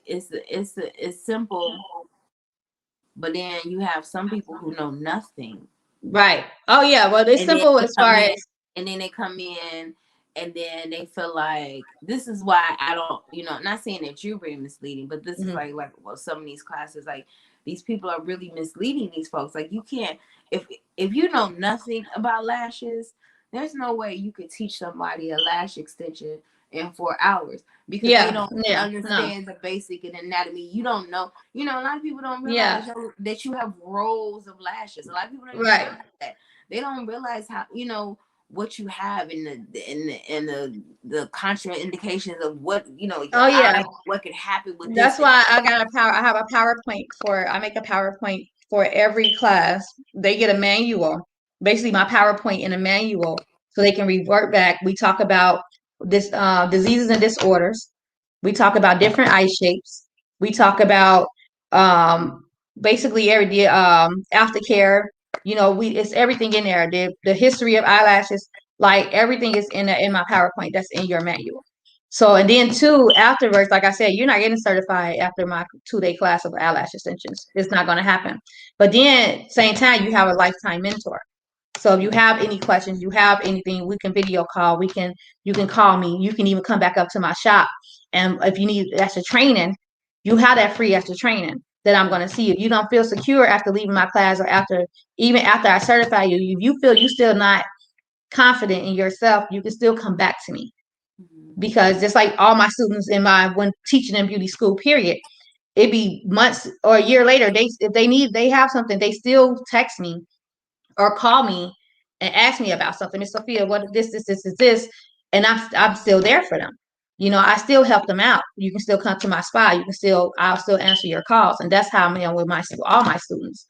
it's simple. But then you have some people who know nothing. right? Oh yeah. Well, it's And then simple they as come far in, as, and then they come in, and then they feel like, this is why I don't, not saying that you're very misleading, but this is like, well, some of these classes, like, these people are really misleading these folks. Like, you can't, if you know nothing about lashes, there's no way you could teach somebody a lash extension in 4 hours, because they don't understand the basic and anatomy. You don't know. A lot of people don't realize that you have rows of lashes. A lot of people don't realize that. They don't realize how, what you have in the contraindications of what, what could happen with this. That's why I have a PowerPoint I make a PowerPoint for every class. They get a manual, basically my PowerPoint in a manual, so they can revert back. We talk about this diseases and disorders. We talk about different eye shapes. We talk about basically every aftercare. It's everything in there. The history of eyelashes, like everything is in my PowerPoint. That's in your manual. So, and then too, afterwards, like I said, you're not getting certified after my 2-day class of eyelash extensions. It's not going to happen. But then, same time, you have a lifetime mentor. So if you have any questions, you have anything, we can video call. You can call me. You can even come back up to my shop. And if you need extra training, you have that free extra training that I'm going to see. If you don't feel secure after leaving my class, or even after I certify you, if you feel you still not confident in yourself, you can still come back to me. Because just like all my students when teaching in beauty school, period, it'd be months or a year later, if they have something, they still text me or call me and ask me about something. Miss Sophia, what this, and I'm still there for them. I still help them out. You can still come to my spa. I'll still answer your calls, and that's how I am with all my students.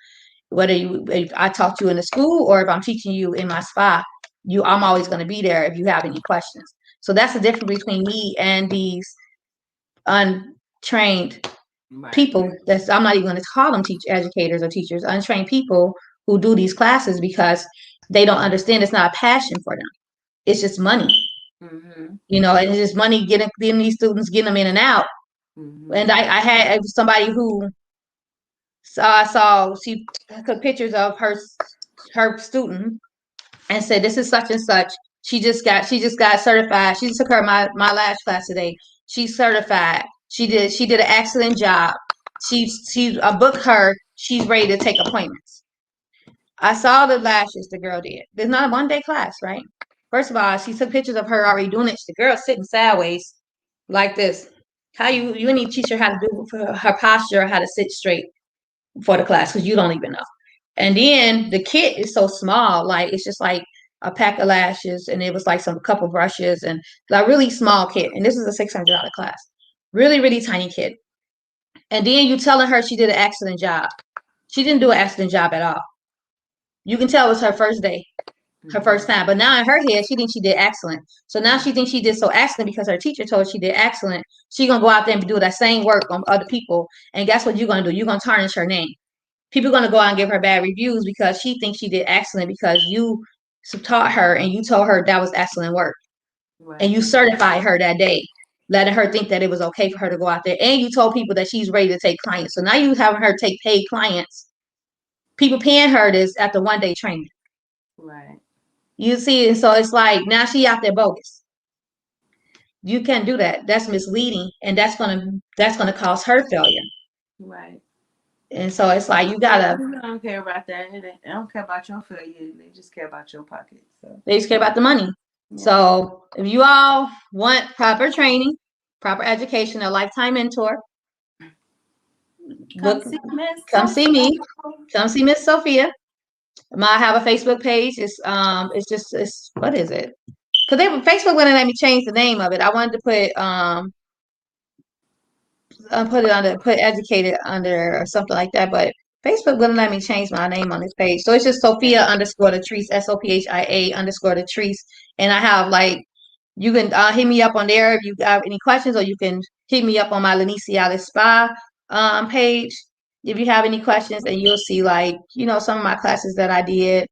Whether if I taught you in the school or if I'm teaching you in my spa, I'm always going to be there if you have any questions. So that's the difference between me and these untrained people. I'm not even going to call them educators or teachers. Untrained people who do these classes because they don't understand. It's not a passion for them. It's just money. And it's just money getting these students, getting them in and out. And I had somebody who I saw, she took pictures of her student and said, this is such and such. She just got certified. She just took my lash class today. She's certified. She did an excellent job. I booked her. She's ready to take appointments. I saw the lashes the girl did. There's not a 1-day class, right? First of all, she took pictures of her already doing it. The girl sitting sideways like this. How you need to teach her how to do her posture, how to sit straight for the class, because you don't even know. And then the kit is so small, like it's just like a pack of lashes, and it was like some couple brushes and like really small kit. And this is a $600 class, really really tiny kit. And then you telling her she did an excellent job. She didn't do an excellent job at all. You can tell it was her first day, her first time. But now in her head, she thinks she did excellent. So now she thinks she did so excellent because her teacher told her she did excellent. She's going to go out there and do that same work on other people. And guess what you're going to do? You're going to tarnish her name. People are going to go out and give her bad reviews because she thinks she did excellent because you taught her and you told her that was excellent work. Right. And you certified her that day, letting her think that it was okay for her to go out there. And you told people that she's ready to take clients. So now you having her take paid clients. People paying her this after 1-day training. Right. You see, so it's like now she out there bogus. You can't do that. That's misleading, and that's gonna cause her failure. Right. And so it's like you gotta. People don't care about that. They don't care about your failure. They just care about your pocket. So they just care about the money. Yeah. So if you all want proper training, proper education, a lifetime mentor, come see me. Come see Miss Sophia. I have a Facebook page. It's what is it? Because Facebook wouldn't let me change the name of it. I wanted to put educated under or something like that, but Facebook wouldn't let me change my name on this page. So it's just Sophia _Latrice, SOPHIA _Latrice. And I have you can hit me up on there if you have any questions, or you can hit me up on my Lanicia Spa page if you have any questions, and you'll see some of my classes that I did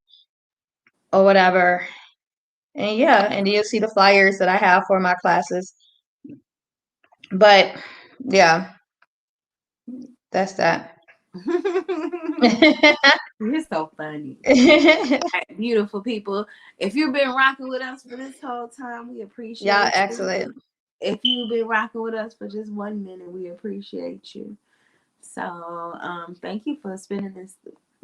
or whatever. And yeah, and you'll see the flyers that I have for my classes. But yeah, that's that. You're so funny. Right, beautiful people. If you've been rocking with us for this whole time, we appreciate y'all. Excellent. If you've been rocking with us for just 1 minute, we appreciate you. So thank you for spending this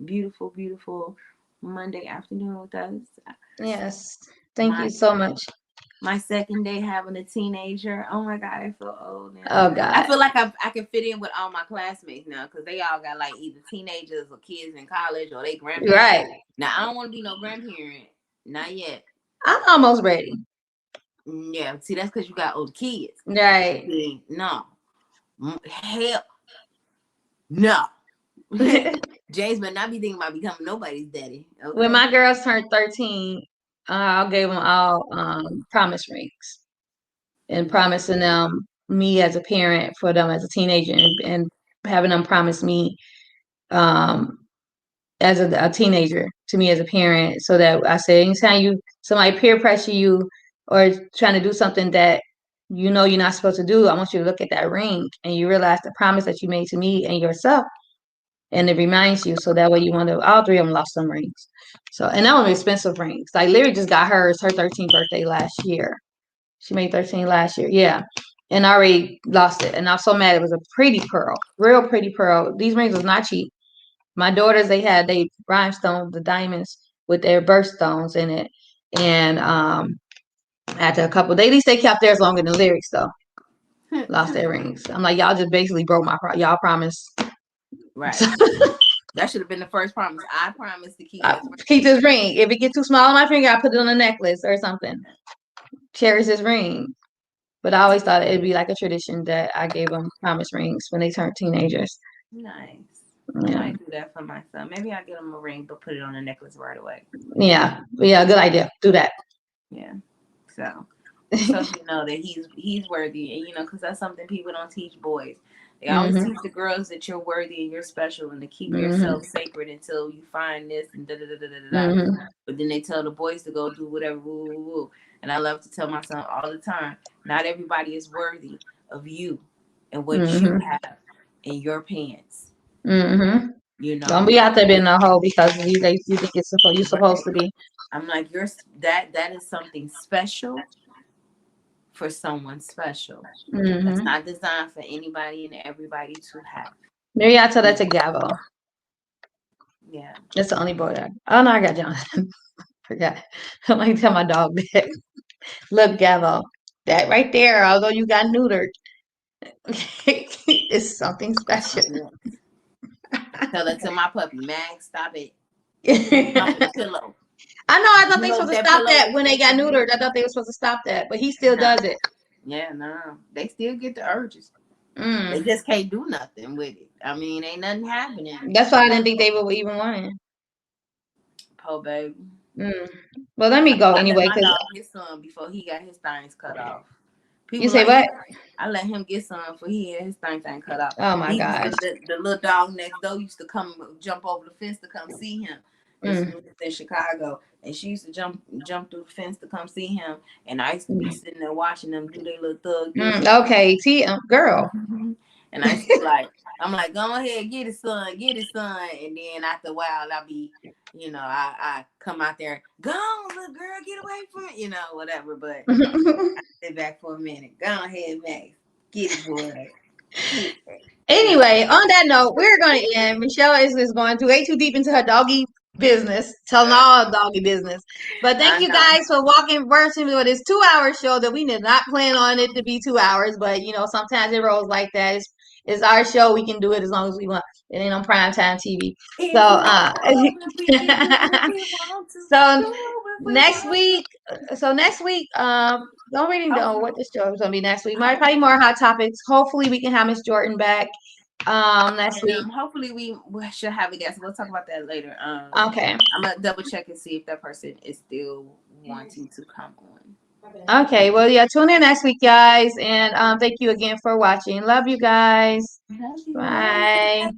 beautiful, beautiful Monday afternoon with us. Yes. Thank you so much. My second day having a teenager. Oh my God, I feel old now. Oh God. I feel like I can fit in with all my classmates now because they all got either teenagers or kids in college or they grandparents. Right. Now I don't want to be no grandparent. Not yet. I'm almost ready. Yeah. See, that's because you got older kids. Right. See, no. Hell. No. James better not be thinking about becoming nobody's daddy. Okay? When my girls turned 13, I gave them all promise rings and promising them me as a parent for them as a teenager and having them promise me as a teenager to me as a parent, so that I said anytime somebody peer pressure you or trying to do something that you're not supposed to do, I want you to look at that ring and you realize the promise that you made to me and yourself. And it reminds you, so that way you want to. All three of them lost some rings. So, and that was expensive rings. Lyra just got her 13th birthday last year. She made 13 last year, yeah, and I already lost it. And I'm so mad. It was a pretty pearl, real pretty pearl. These rings was not cheap. My daughters, they rhinestones, the diamonds with their birthstones in it, and after a couple, at least they kept theirs longer than Lyrics though. Lost their rings. I'm like, y'all just basically broke y'all promise. Right. That should have been the first promise. I promise to keep this ring. If it gets too small on my finger, I put it on a necklace or something. Cherish this ring. But I always thought it'd be like a tradition that I gave them promise rings when they turned teenagers. Nice. Yeah. I might do that for my son. Maybe I'll get him a ring, but put it on a necklace right away. Yeah. Good idea. Do that. Yeah. So you know that he's worthy, and because that's something people don't teach boys. They always teach the girls that you're worthy and you're special and to keep yourself sacred until you find this and da-da-da-da-da-da. But then they tell the boys to go do whatever. Woo, woo, woo. And I love to tell my son all the time, not everybody is worthy of you and what you have in your pants. Don't be out there being a hoe because you think you're supposed to be. I'm like, that is something special for someone special. It's not designed for anybody and everybody to have. Maybe I tell that to Gabo. Yeah. That's the only boy that. Oh no, I got Jonathan. Forgot. I like to tell my dog that. Look, Gabo, that right there, although you got neutered, it's something special. Tell that to my puppy, Max. Stop it. Bumping the pillow. I know. I thought they were supposed to stop that when they got neutered. I thought they were supposed to stop that, but he still does it. Yeah, no. They still get the urges. They just can't do nothing with it. I mean, ain't nothing happening. That's why I didn't think they would even want it. Poor baby. Well, let me go anyway. I let my dog get some before he got his things cut off. People you say what? I let him get some before he had his thing cut off. Oh my gosh. The little dog next door used to come jump over the fence to come see him. This was in Chicago, and she used to jump through the fence to come see him. And I used to be sitting there watching them do their little thug. Okay, girl. And I used to be like, I'm like, go ahead, get it, son. And then after a while, I'll be, I come out there, go on, little girl, get away from it, whatever. But I sit back for a minute. Go ahead, Max. Get it, boy. Anyway, on that note, we're going to end. Michelle is going to way too deep into her doggy business, telling all doggy business. But thank you guys for walking virtually with this 2-hour show that we did not plan on it to be 2 hours. But, sometimes it rolls like that. It's our show. We can do it as long as we want. It ain't on primetime TV. So next week, don't really know what the show is gonna be next week. Probably more hot topics. Hopefully, we can have Miss Jordan back next week. Hopefully, we should have a guest. We'll talk about that later. Okay. I'm gonna double check and see if that person is still wanting to come on. Okay. Well, yeah. Tune in next week, guys, and thank you again for watching. Love you guys. Love you. Bye.